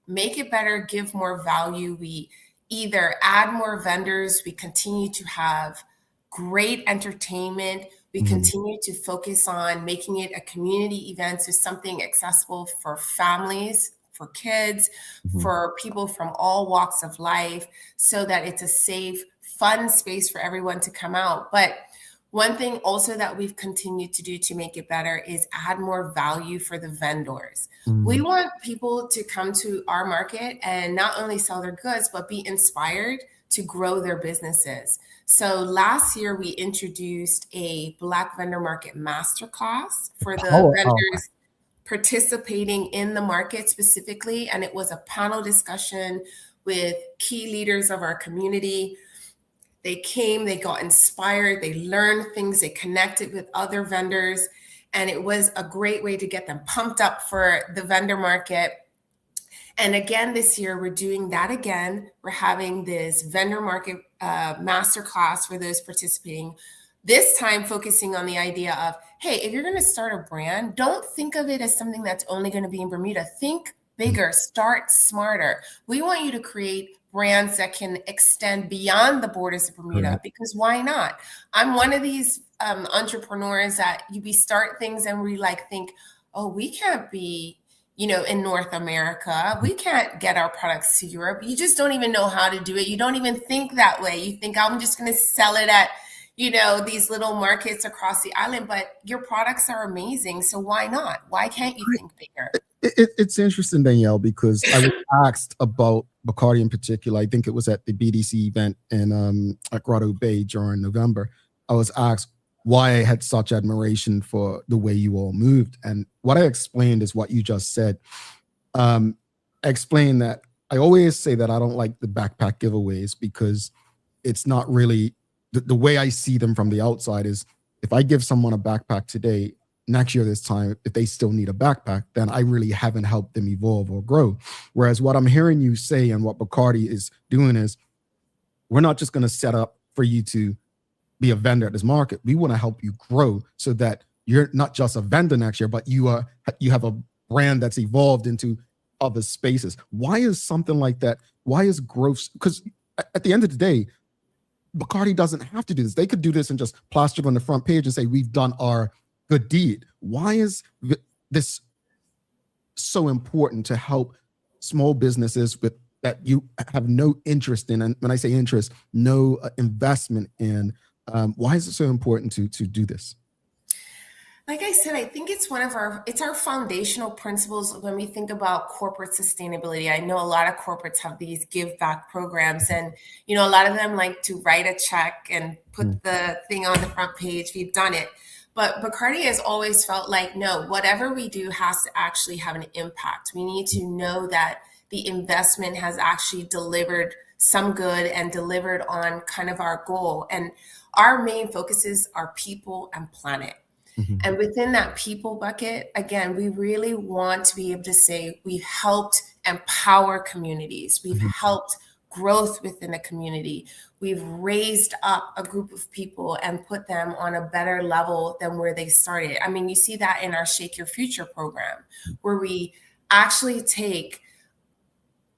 make it better, give more value. We either add more vendors, we continue to have great entertainment, we continue to focus on making it a community event, so something accessible for families, for kids, for people from all walks of life, so that it's a safe, fun space for everyone to come out. But one thing also that we've continued to do to make it better is add more value for the vendors. We want people to come to our market and not only sell their goods, but be inspired to grow their businesses. So last year we introduced a Black vendor market masterclass for the vendors participating in the market specifically. And it was a panel discussion with key leaders of our community. They came, they got inspired, they learned things, they connected with other vendors, and it was a great way to get them pumped up for the vendor market. And again, this year, we're doing that again. We're having this vendor market masterclass for those participating, this time focusing on the idea of, hey, if you're going to start a brand, don't think of it as something that's only going to be in Bermuda. Think bigger, start smarter. We want you to create brands that can extend beyond the borders of Bermuda, because why not? I'm one of these entrepreneurs that we start things and we think, oh, we can't be, in North America. We can't get our products to Europe. You just don't even know how to do it. You don't even think that way. You think I'm just going to sell it at, these little markets across the island, but your products are amazing. So why not? Why can't you think bigger? It's interesting, Danielle, because I was asked about Bacardi in particular. I think it was at the BDC event in at Grotto Bay during November. I was asked why I had such admiration for the way you all moved. And what I explained is what you just said. I explained that I always say that I don't like the backpack giveaways because it's not really the way I see them from the outside is if I give someone a backpack today, next year this time, if they still need a backpack, then I really haven't helped them evolve or grow. Whereas what I'm hearing you say and what Bacardi is doing is we're not just going to set up for you to be a vendor at this market. We want to help you grow so that you're not just a vendor next year, but you have a brand that's evolved into other spaces. Why is something like that? Why is growth? Because at the end of the day, Bacardi doesn't have to do this. They could do this and just plaster it on the front page and say, we've done our good deed. Why is this so important to help small businesses with that you have no interest in? And when I say interest, no investment in, why is it so important to do this? Like I said, I think it's our foundational principles when we think about corporate sustainability. I know a lot of corporates have these give back programs and, a lot of them like to write a check and put the thing on the front page. We've done it. But Bacardi has always felt like, no, whatever we do has to actually have an impact. We need to know that the investment has actually delivered some good and delivered on kind of our goal. And our main focuses are people and planet. And within that people bucket, again, we really want to be able to say we've helped empower communities. We've helped growth within a community. We've raised up a group of people and put them on a better level than where they started. I mean, you see that in our Shake Your Future program, where we actually take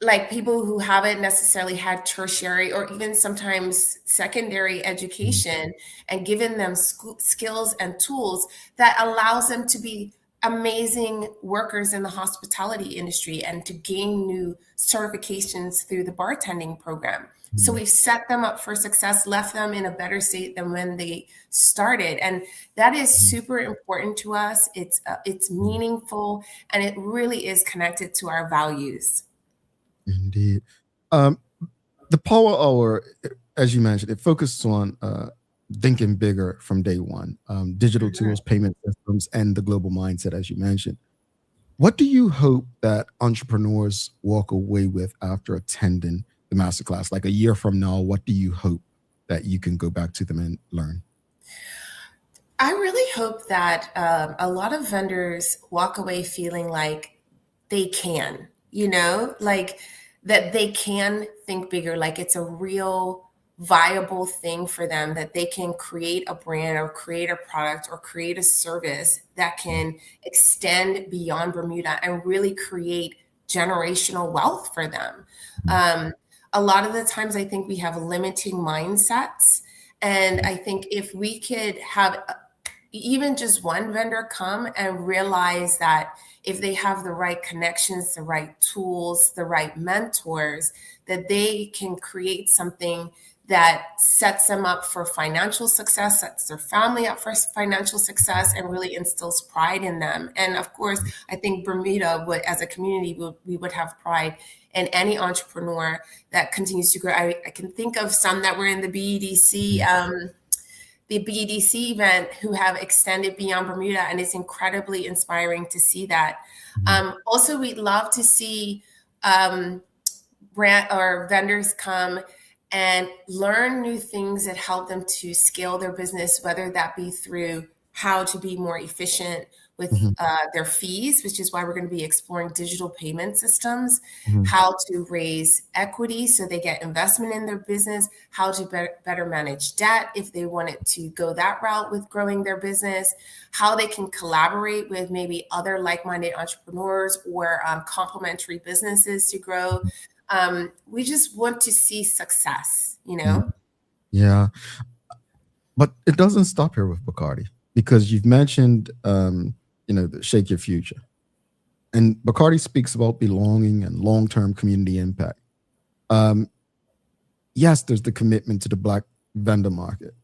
like people who haven't necessarily had tertiary or even sometimes secondary education and given them skills and tools that allows them to be amazing workers in the hospitality industry and to gain new certifications through the bartending program. So we've set them up for success, left them in a better state than when they started. And that is super important to us. It's meaningful and it really is connected to our values. Indeed. The Power Hour, as you mentioned, it focuses on thinking bigger from day one, digital tools, payment systems, and the global mindset, as you mentioned. What do you hope that entrepreneurs walk away with after attending the masterclass? Like a year from now, what do you hope that you can go back to them and learn? I really hope that a lot of vendors walk away feeling like they can, like that they can think bigger, like it's a real viable thing for them, that they can create a brand or create a product or create a service that can extend beyond Bermuda and really create generational wealth for them. A lot of the times I think we have limiting mindsets. And I think if we could have even just one vendor come and realize that if they have the right connections, the right tools, the right mentors, that they can create something that sets them up for financial success, sets their family up for financial success, and really instills pride in them. And of course, I think Bermuda would, as a community, we would have pride in any entrepreneur that continues to grow. I can think of some that were in the BEDC event who have extended beyond Bermuda, and it's incredibly inspiring to see that. Also, we'd love to see brand or vendors come and learn new things that help them to scale their business, whether that be through how to be more efficient with their fees, which is why we're going to be exploring digital payment systems, how to raise equity so they get investment in their business, how to better manage debt if they wanted to go that route with growing their business, how they can collaborate with maybe other like-minded entrepreneurs or complementary businesses to grow. We just want to see success, Yeah. But it doesn't stop here with Bacardi, because you've mentioned, the Shake Your Future. And Bacardi speaks about belonging and long-term community impact. Yes, there's the commitment to the Black vendor market,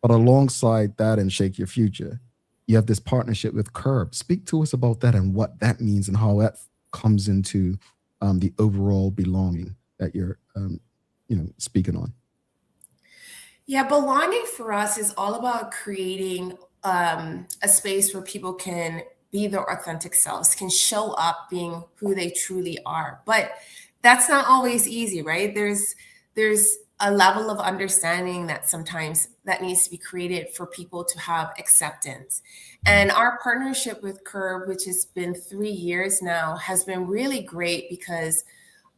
But alongside that and Shake Your Future, you have this partnership with Curb. Speak to us about that and what that means and how that comes into the overall belonging that you're, speaking on. Yeah, belonging for us is all about creating a space where people can be their authentic selves, can show up being who they truly are. But that's not always easy, right? There's a level of understanding that sometimes that needs to be created for people to have acceptance. And our partnership with Curb, which has been 3 years now, has been really great because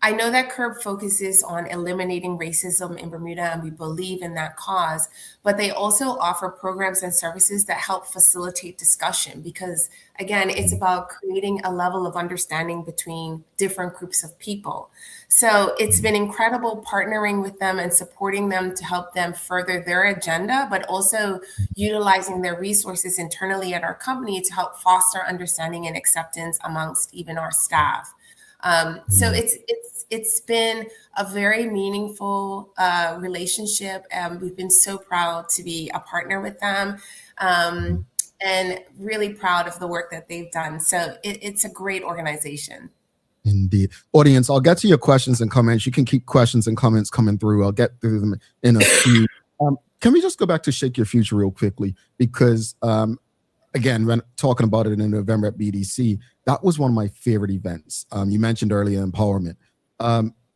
I know that Curb focuses on eliminating racism in Bermuda, and we believe in that cause, but they also offer programs and services that help facilitate discussion because, again, it's about creating a level of understanding between different groups of people. So it's been incredible partnering with them and supporting them to help them further their agenda, but also utilizing their resources internally at our company to help foster understanding and acceptance amongst even our staff. So it's been a very meaningful relationship, and we've been so proud to be a partner with them, and really proud of the work that they've done. So it's a great organization. Indeed. Audience, I'll get to your questions and comments. You can keep questions and comments coming through. I'll get through them in a few. Can we just go back to Shake Your Future real quickly? Because again, when talking about it in November at BDC, that was one of my favorite events. You mentioned earlier empowerment.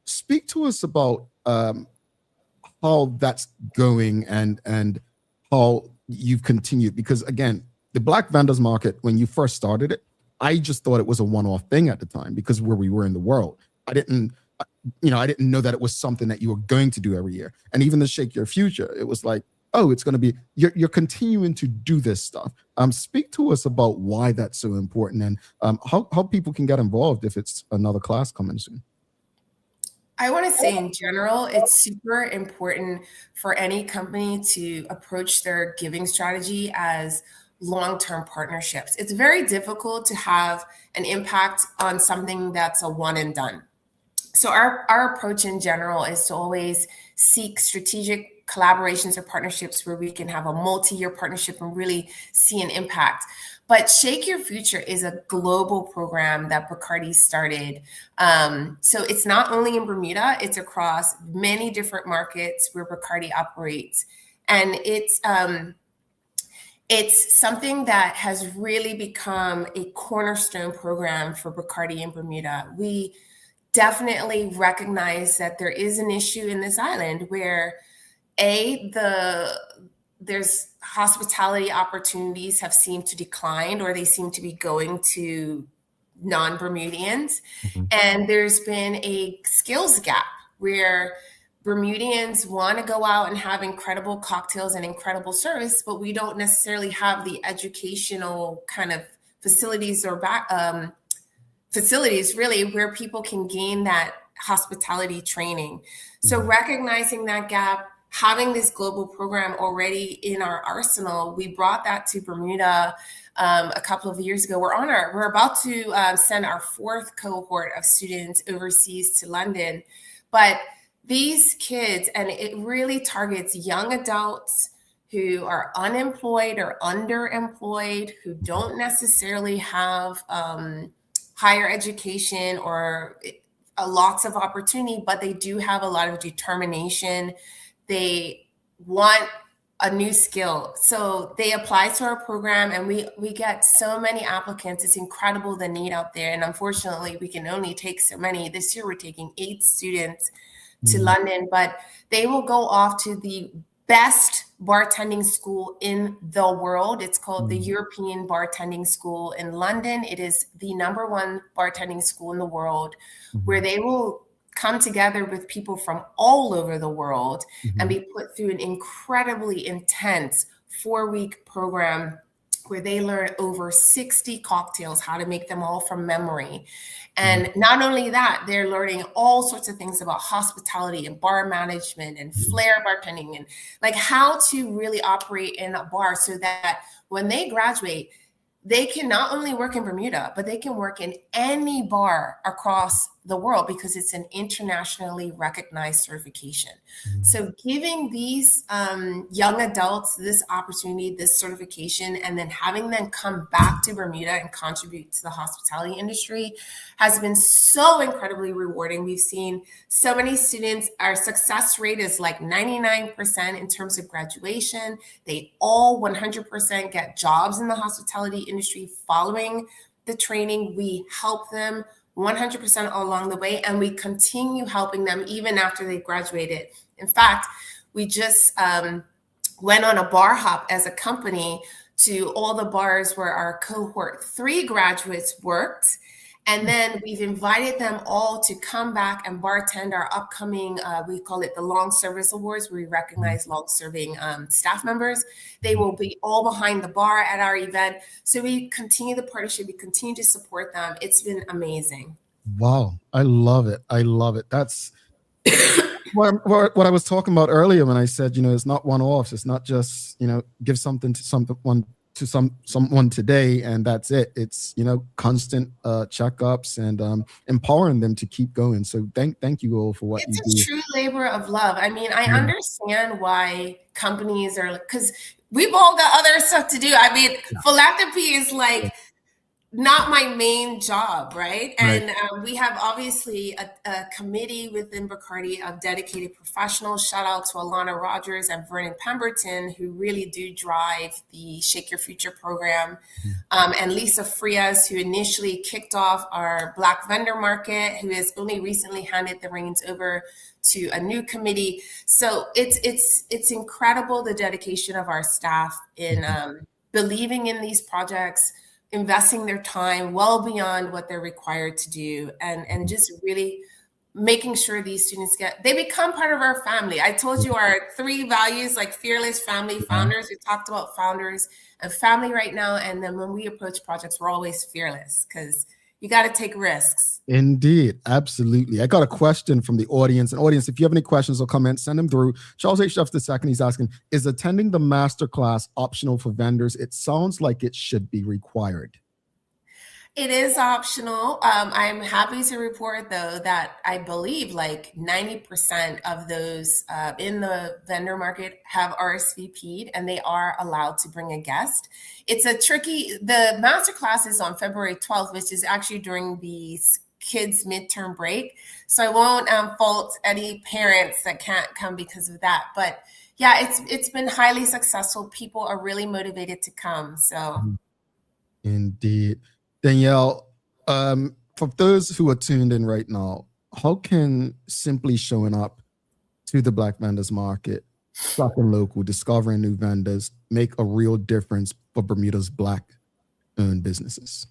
Speak to us about how that's going and how you've continued. Because again, the Black vendors market, when you first started it, I just thought it was a one-off thing at the time because where we were in the world. I didn't know that it was something that you were going to do every year. And even the Shake Your Future, it was like, oh, it's going to be, you're continuing to do this stuff. Speak to us about why that's so important and how people can get involved if it's another class coming soon. I want to say in general, it's super important for any company to approach their giving strategy as long-term partnerships. It's very difficult to have an impact on something that's a one and done. So our approach in general is to always seek strategic collaborations or partnerships where we can have a multi-year partnership and really see an impact. But Shake Your Future is a global program that Bacardi started. So it's not only in Bermuda, it's across many different markets where Bacardi operates. And it's something that has really become a cornerstone program for Bacardi in Bermuda. We definitely recognize that there is an issue in this island where there's hospitality opportunities have seemed to decline, or they seem to be going to non-Bermudians. Mm-hmm. And there's been a skills gap where Bermudians want to go out and have incredible cocktails and incredible service, but we don't necessarily have the educational kind of facilities or facilities really where people can gain that hospitality training. So recognizing that gap, having this global program already in our arsenal, we brought that to Bermuda a couple of years ago. We're about to send our 4th cohort of students overseas to London, but these kids, and it really targets young adults who are unemployed or underemployed, who don't necessarily have higher education or lots of opportunity, but they do have a lot of determination. They want a new skill. So they apply to our program, and we get so many applicants. It's incredible the need out there. And unfortunately, we can only take so many. This year, we're taking 8 students to London, but they will go off to the best bartending school in the world. It's called the European Bartending School in London. It is the #1 bartending school in the world, where they will come together with people from all over the world and be put through an incredibly intense 4-week program where they learn over 60 cocktails, how to make them all from memory. And not only that, they're learning all sorts of things about hospitality and bar management and flair bartending and like how to really operate in a bar so that when they graduate, they can not only work in Bermuda, but they can work in any bar across the world because it's an internationally recognized certification. So giving these young adults this opportunity, this certification, and then having them come back to Bermuda and contribute to the hospitality industry has been so incredibly rewarding. We've seen so many students, our success rate is like 99% in terms of graduation. They all 100% get jobs in the hospitality industry following the training. We help them 100% along the way, and we continue helping them even after they graduated. In fact, we just went on a bar hop as a company to all the bars where our cohort 3 graduates worked. And then we've invited them all to come back and bartend our upcoming, we call it the Long Service Awards, where we recognize long-serving staff members. They will be all behind the bar at our event. So we continue the partnership. We continue to support them. It's been amazing. One I love it. I love it. That's what I was talking about earlier when I said, it's not one-offs. It's not just, give something to someone today and that's it. It's constant checkups and empowering them to keep going. So thank you all for what you do. It's a true labor of love. I mean, I understand why companies are, because we've all got other stuff to do. I mean, philanthropy is like not my main job, right? And we have obviously a committee within Bacardi of dedicated professionals. Shout out to Alana Rogers and Vernon Pemberton, who really do drive the Shake Your Future program. And Lisa Frias, who initially kicked off our Black vendor market, who has only recently handed the reins over to a new committee. So it's incredible, the dedication of our staff in believing in these projects, investing their time well beyond what they're required to do, and just really making sure these students they become part of our family. I told you our 3 values, like fearless, family, founders. We talked about founders and family right now. And then when we approach projects, we're always fearless because you got to take risks. Indeed. Absolutely. I got a question from the audience. And audience, if you have any questions or comments, send them through. Charles H. Duff II, he's asking, is attending the masterclass optional for vendors? It sounds like it should be required. It is optional. I'm happy to report, though, that I believe like 90% of those in the vendor market have RSVP'd, and they are allowed to bring a guest. It's the masterclass is on February 12th, which is actually during the kids' midterm break. So I won't fault any parents that can't come because of that. But yeah, it's been highly successful. People are really motivated to come. So indeed. Danielle, for those who are tuned in right now, how can simply showing up to the Black vendors market, shopping local, discovering new vendors, make a real difference for Bermuda's Black-owned businesses?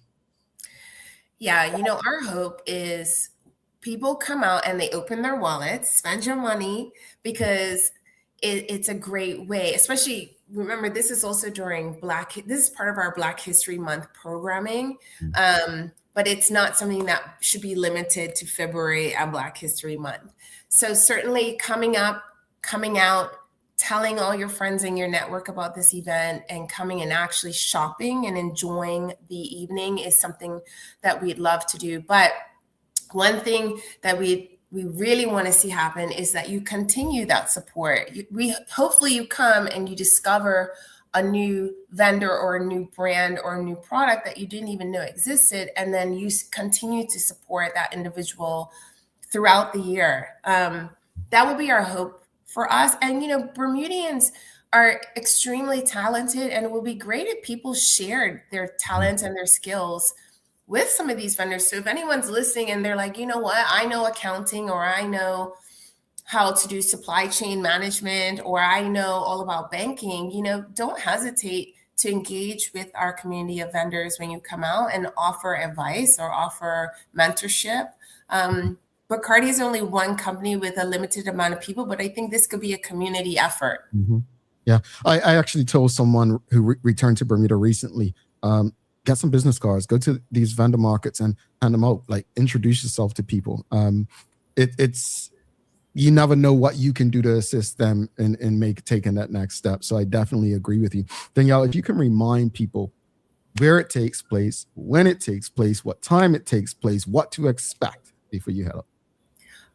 Yeah, our hope is people come out and they open their wallets, spend your money, because it's a great way, especially, remember, this is also during this is part of our Black History Month programming, but it's not something that should be limited to February and Black History Month. So certainly coming out, telling all your friends in your network about this event and coming and actually shopping and enjoying the evening is something that we'd love to do. But one thing that we really want to see happen is that you continue that support. Hopefully you come and you discover a new vendor or a new brand or a new product that you didn't even know existed, and then you continue to support that individual throughout the year. That would be our hope for us. And, Bermudians are extremely talented, and it would be great if people shared their talents and their skills with some of these vendors. So if anyone's listening and they're like, you know what, I know accounting, or I know how to do supply chain management, or I know all about banking, don't hesitate to engage with our community of vendors when you come out and offer advice or offer mentorship. Bacardi is only one company with a limited amount of people, but I think this could be a community effort. Mm-hmm. Yeah, I actually told someone who returned to Bermuda recently, get some business cards, go to these vendor markets and hand them out, like introduce yourself to people. It's you never know what you can do to assist them in taking that next step. So I definitely agree with you. Danielle, if you can remind people where it takes place, when it takes place, what time it takes place, what to expect before you head up.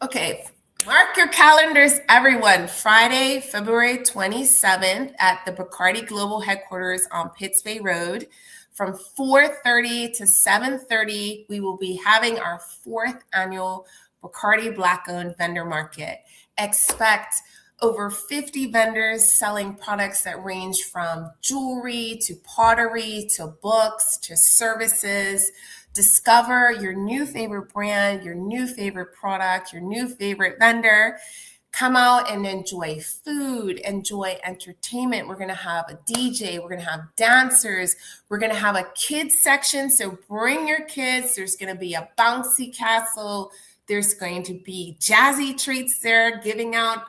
Okay, mark your calendars, everyone. Friday, February 27th at the Bacardi Global Headquarters on Pitts Bay Road. From 4:30 to 7:30, we will be having our 4th annual Bacardi Black-owned vendor market. Expect over 50 vendors selling products that range from jewelry to pottery to books to services. Discover your new favorite brand, your new favorite product, your new favorite vendor. Come out and enjoy food, enjoy entertainment. We're going to have a DJ. We're going to have dancers. We're going to have a kids section. So bring your kids. There's going to be a bouncy castle. There's going to be jazzy treats there, giving out,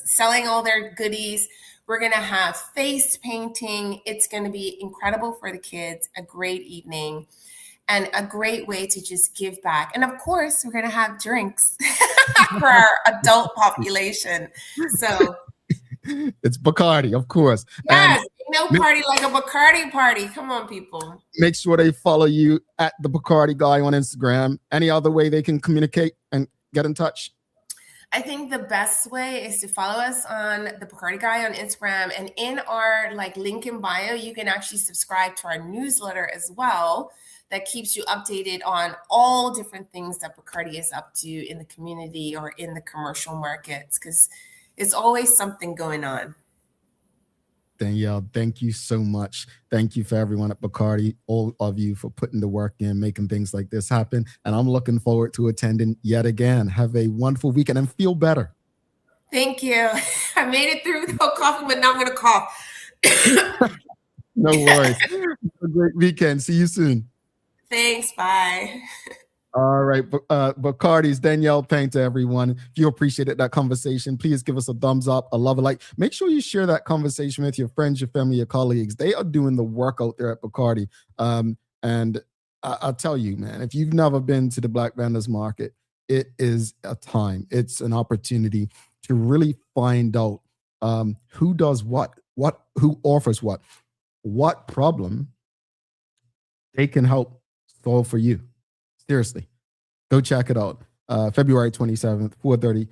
selling all their goodies. We're going to have face painting. It's going to be incredible for the kids, a great evening, and a great way to just give back. And of course, we're going to have drinks for our adult population. So it's Bacardi, of course. Yes, no party like a Bacardi party. Come on, people. Make sure they follow you at the Bacardi Guy on Instagram. Any other way they can communicate and get in touch? I think the best way is to follow us on the Bacardi Guy on Instagram, and in our link in bio, you can actually subscribe to our newsletter as well. That keeps you updated on all different things that Bacardi is up to in the community or in the commercial markets, because it's always something going on. Danielle, thank you so much. Thank you for everyone at Bacardi, all of you for putting the work in, making things like this happen. And I'm looking forward to attending yet again. Have a wonderful weekend and feel better. Thank you. I made it through without coughing, but now I'm going to cough. No worries. Have a great weekend. See you soon. Thanks. Bye. All right. Bacardi's Danielle Paynter, everyone. If you appreciated that conversation, please give us a thumbs up, a love, a like. Make sure you share that conversation with your friends, your family, your colleagues. They are doing the work out there at Bacardi. And I'll tell you, man, if you've never been to the Black Vendors Market, it is a time. It's an opportunity to really find out who does who offers what problem they can help solve for you. Seriously, go check it out. February 27th, 4:30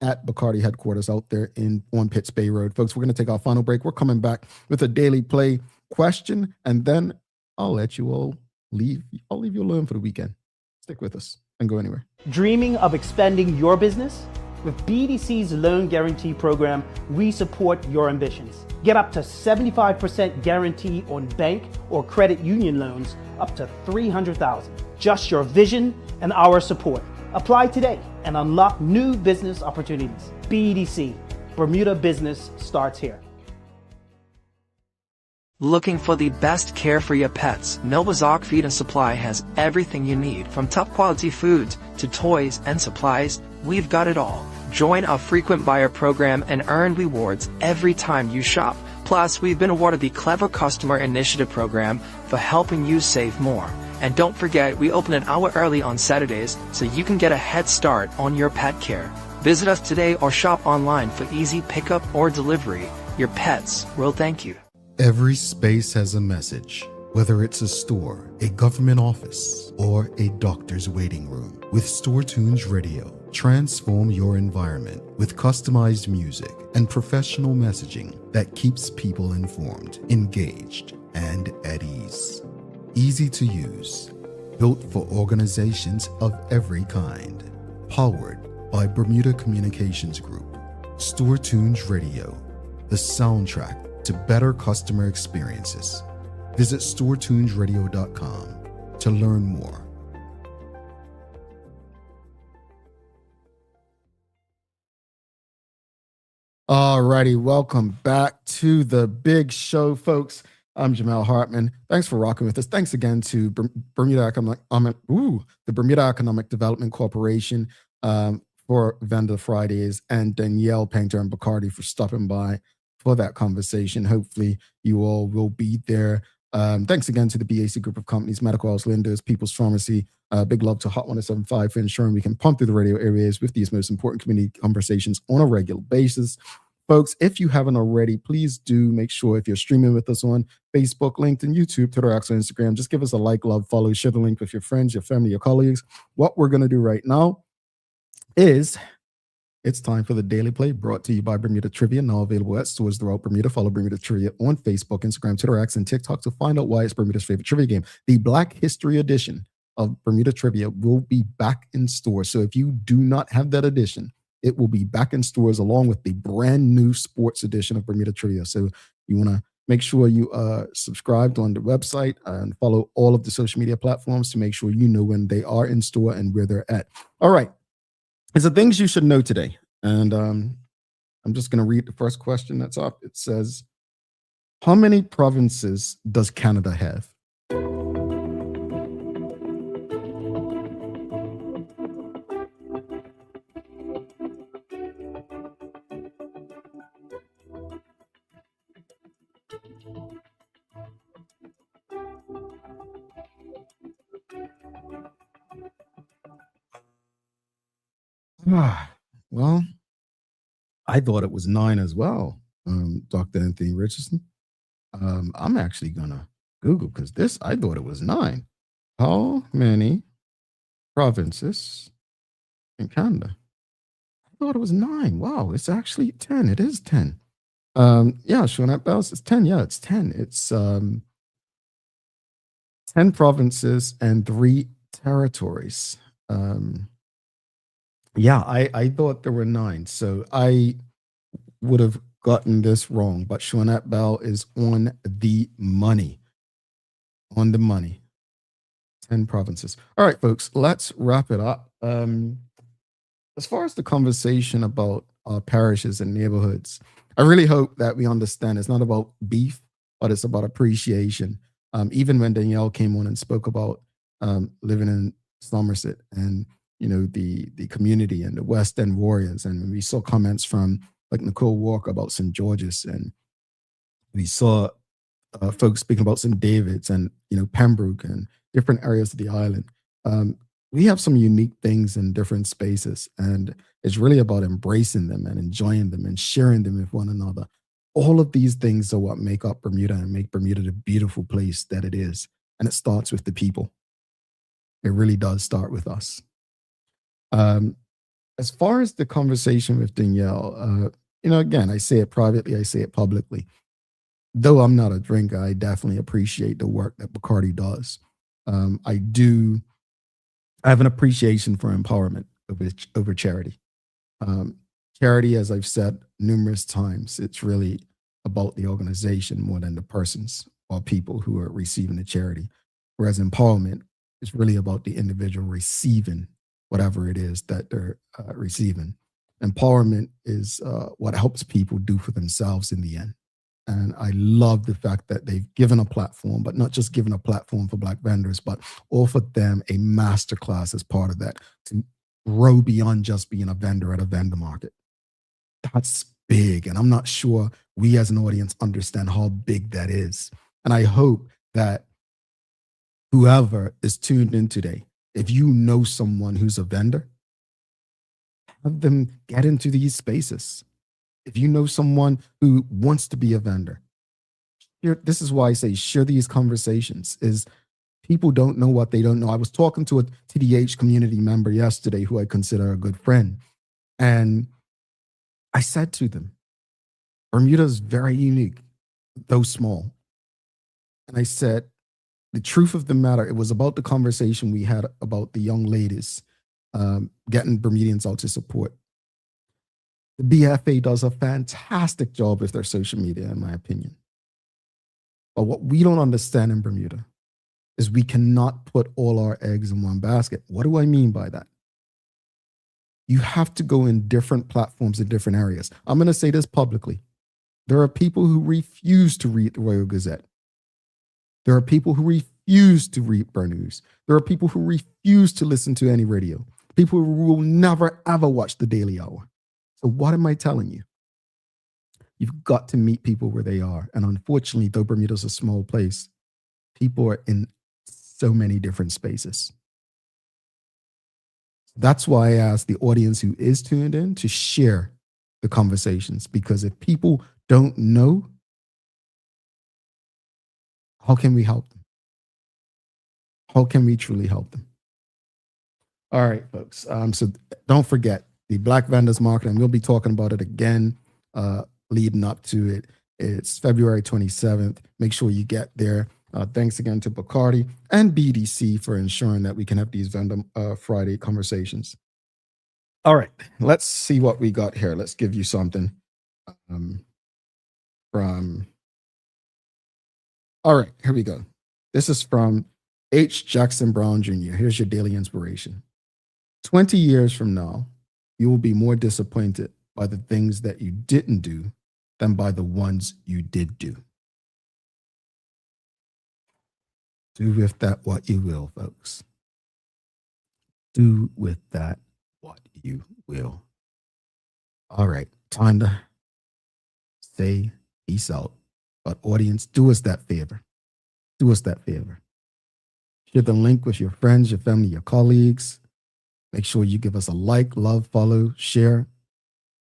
at Bacardi headquarters out there on Pitts Bay Road. Folks, we're going to take our final break. We're coming back with a daily play question, and then I'll let you all leave. I'll leave you alone for the weekend. Stick with us and go anywhere. Dreaming of expanding your business? With BDC's loan guarantee program, we support your ambitions. Get up to 75% guarantee on bank or credit union loans up to $300,000. Just your vision and our support. Apply today and unlock new business opportunities. BDC, Bermuda Business starts here. Looking for the best care for your pets? Novazok Feed and Supply has everything you need, from top quality foods to toys and supplies. We've got it all. Join our frequent buyer program and earn rewards every time you shop. Plus, we've been awarded the Clever Customer Initiative program for helping you save more. And don't forget, we open an hour early on Saturdays so you can get a head start on your pet care. Visit us today or shop online for easy pickup or delivery. Your pets will thank you. Every space has a message, whether it's a store, a government office, or a doctor's waiting room. With Store Tunes Radio, transform your environment with customized music and professional messaging that keeps people informed, engaged, and at ease. Easy to use, built for organizations of every kind. Powered by Bermuda Communications Group. Store Tunes Radio, the soundtrack to better customer experiences. Visit StoreTunesRadio.com to learn more. Alrighty, welcome back to the big show, folks. I'm Jamel Hartman. Thanks for rocking with us. Thanks again to the Bermuda Economic Development Corporation for Vendor Fridays, and Danielle Paynter and Bacardi for stopping by for that conversation. Hopefully you all will be there. Thanks again to the BAC group of companies, Medical House Lenders, People's Pharmacy. Big love to Hot 107.5 for ensuring we can pump through the radio areas with these most important community conversations on a regular basis. Folks, if you haven't already, please do make sure if you're streaming with us on Facebook, LinkedIn, YouTube, Twitter, X, or Instagram, just give us a like, love, follow, share the link with your friends, your family, your colleagues. What we're going to do right now is it's time for the Daily Play, brought to you by Bermuda Trivia, now available at stores throughout Bermuda. Follow Bermuda Trivia on Facebook, Instagram, Twitter, X, and TikTok to find out why it's Bermuda's favorite trivia game. The Black History Edition of Bermuda Trivia will be back in stores. So if you do not have that edition, it will be back in stores along with the brand new sports edition of Bermuda Trivia. So you want to make sure you subscribed on the website and follow all of the social media platforms to make sure you know when they are in store and where they're at. All right. It's the things you should know today. And I'm just going to read the first question that's up. It says, how many provinces does Canada have? Well, I thought it was 9 as well, Dr. Anthony Richardson. I'm actually going to Google because I thought it was 9. How many provinces in Canada? I thought it was 9. Wow, it's actually 10. It is 10. Yeah, Shawnette Bells, it's 10. Yeah, it's 10. It's 10 provinces and 3 territories. Yeah, I thought there were 9. So I would have gotten this wrong, but Shawnette Bell is on the money. On the money. 10 provinces. All right, folks, let's wrap it up. As far as the conversation about parishes and neighborhoods, I really hope that we understand it's not about beef, but it's about appreciation. Even when Danielle came on and spoke about living in Somerset and the community and the West End Warriors, and we saw comments from like Nicole Walker about St. George's, and we saw folks speaking about St. David's and Pembroke and different areas of the island. We have some unique things in different spaces, and it's really about embracing them and enjoying them and sharing them with one another. All of these things are what make up Bermuda and make Bermuda the beautiful place that it is. And it starts with the people. It really does start with us. As far as the conversation with Danielle, again, I say it privately, I say it publicly. Though I'm not a drinker, I definitely appreciate the work that Bacardi does. I have an appreciation for empowerment over charity. Charity, as I've said numerous times, it's really about the organization more than the persons or people who are receiving the charity. Whereas empowerment is really about the individual receiving whatever it is that they're receiving. Empowerment is what helps people do for themselves in the end. And I love the fact that they've given a platform, but not just given a platform for Black vendors, but offered them a masterclass as part of that to grow beyond just being a vendor at a vendor market. That's big. And I'm not sure we as an audience understand how big that is. And I hope that whoever is tuned in today, if you know someone who's a vendor, have them get into these spaces. If you know someone who wants to be a vendor, this is why I say share these conversations. Is people don't know what they don't know. I was talking to a TDH community member yesterday who I consider a good friend. And I said to them, Bermuda is very unique, though small. And I said, the truth of the matter, it was about the conversation we had about the young ladies getting Bermudians out to support. The BFA does a fantastic job with their social media, in my opinion. But what we don't understand in Bermuda is we cannot put all our eggs in one basket. What do I mean by that? You have to go in different platforms in different areas. I'm going to say this publicly. There are people who refuse to read the Royal Gazette. There are people who refuse to read Burnews. There are people who refuse to listen to any radio. People who will never, ever watch the Daily Hour. So what am I telling you? You've got to meet people where they are. And unfortunately, though Bermuda's a small place, people are in so many different spaces. That's why I ask the audience who is tuned in to share the conversations, because if people don't know, how can we help them? How can we truly help them? All right, folks. So don't forget the Black Vendors Market, and we'll be talking about it again leading up to it. It's February 27th. Make sure you get there. Thanks again to Bacardi and BDC for ensuring that we can have these Vendor Friday conversations. All right, let's see what we got here. Let's give you something from. All right, here we go. This is from H. Jackson Brown Jr. Here's your daily inspiration. 20 years from now, you will be more disappointed by the things that you didn't do than by the ones you did do. Do with that what you will, folks. Do with that what you will. All right, time to say peace out. But audience, do us that favor. Do us that favor. Share the link with your friends, your family, your colleagues. Make sure you give us a like, love, follow, share.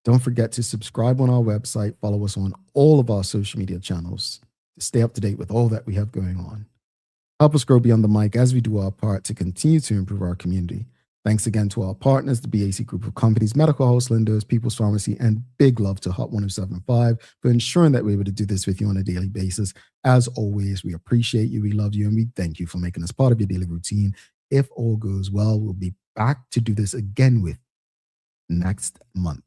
Don't forget to subscribe on our website. Follow us on all of our social media channels to stay up to date with all that we have going on. Help us grow beyond the mic as we do our part to continue to improve our community. Thanks again to our partners, the BAC Group of Companies, Medical House Lenders, People's Pharmacy, and big love to Hot 1075 for ensuring that we're able to do this with you on a daily basis. As always, we appreciate you, we love you, and we thank you for making us part of your daily routine. If all goes well, we'll be back to do this again with next month.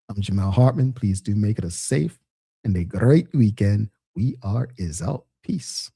I'm Jamal Hartman. Please do make it a safe and a great weekend. We are out. Peace.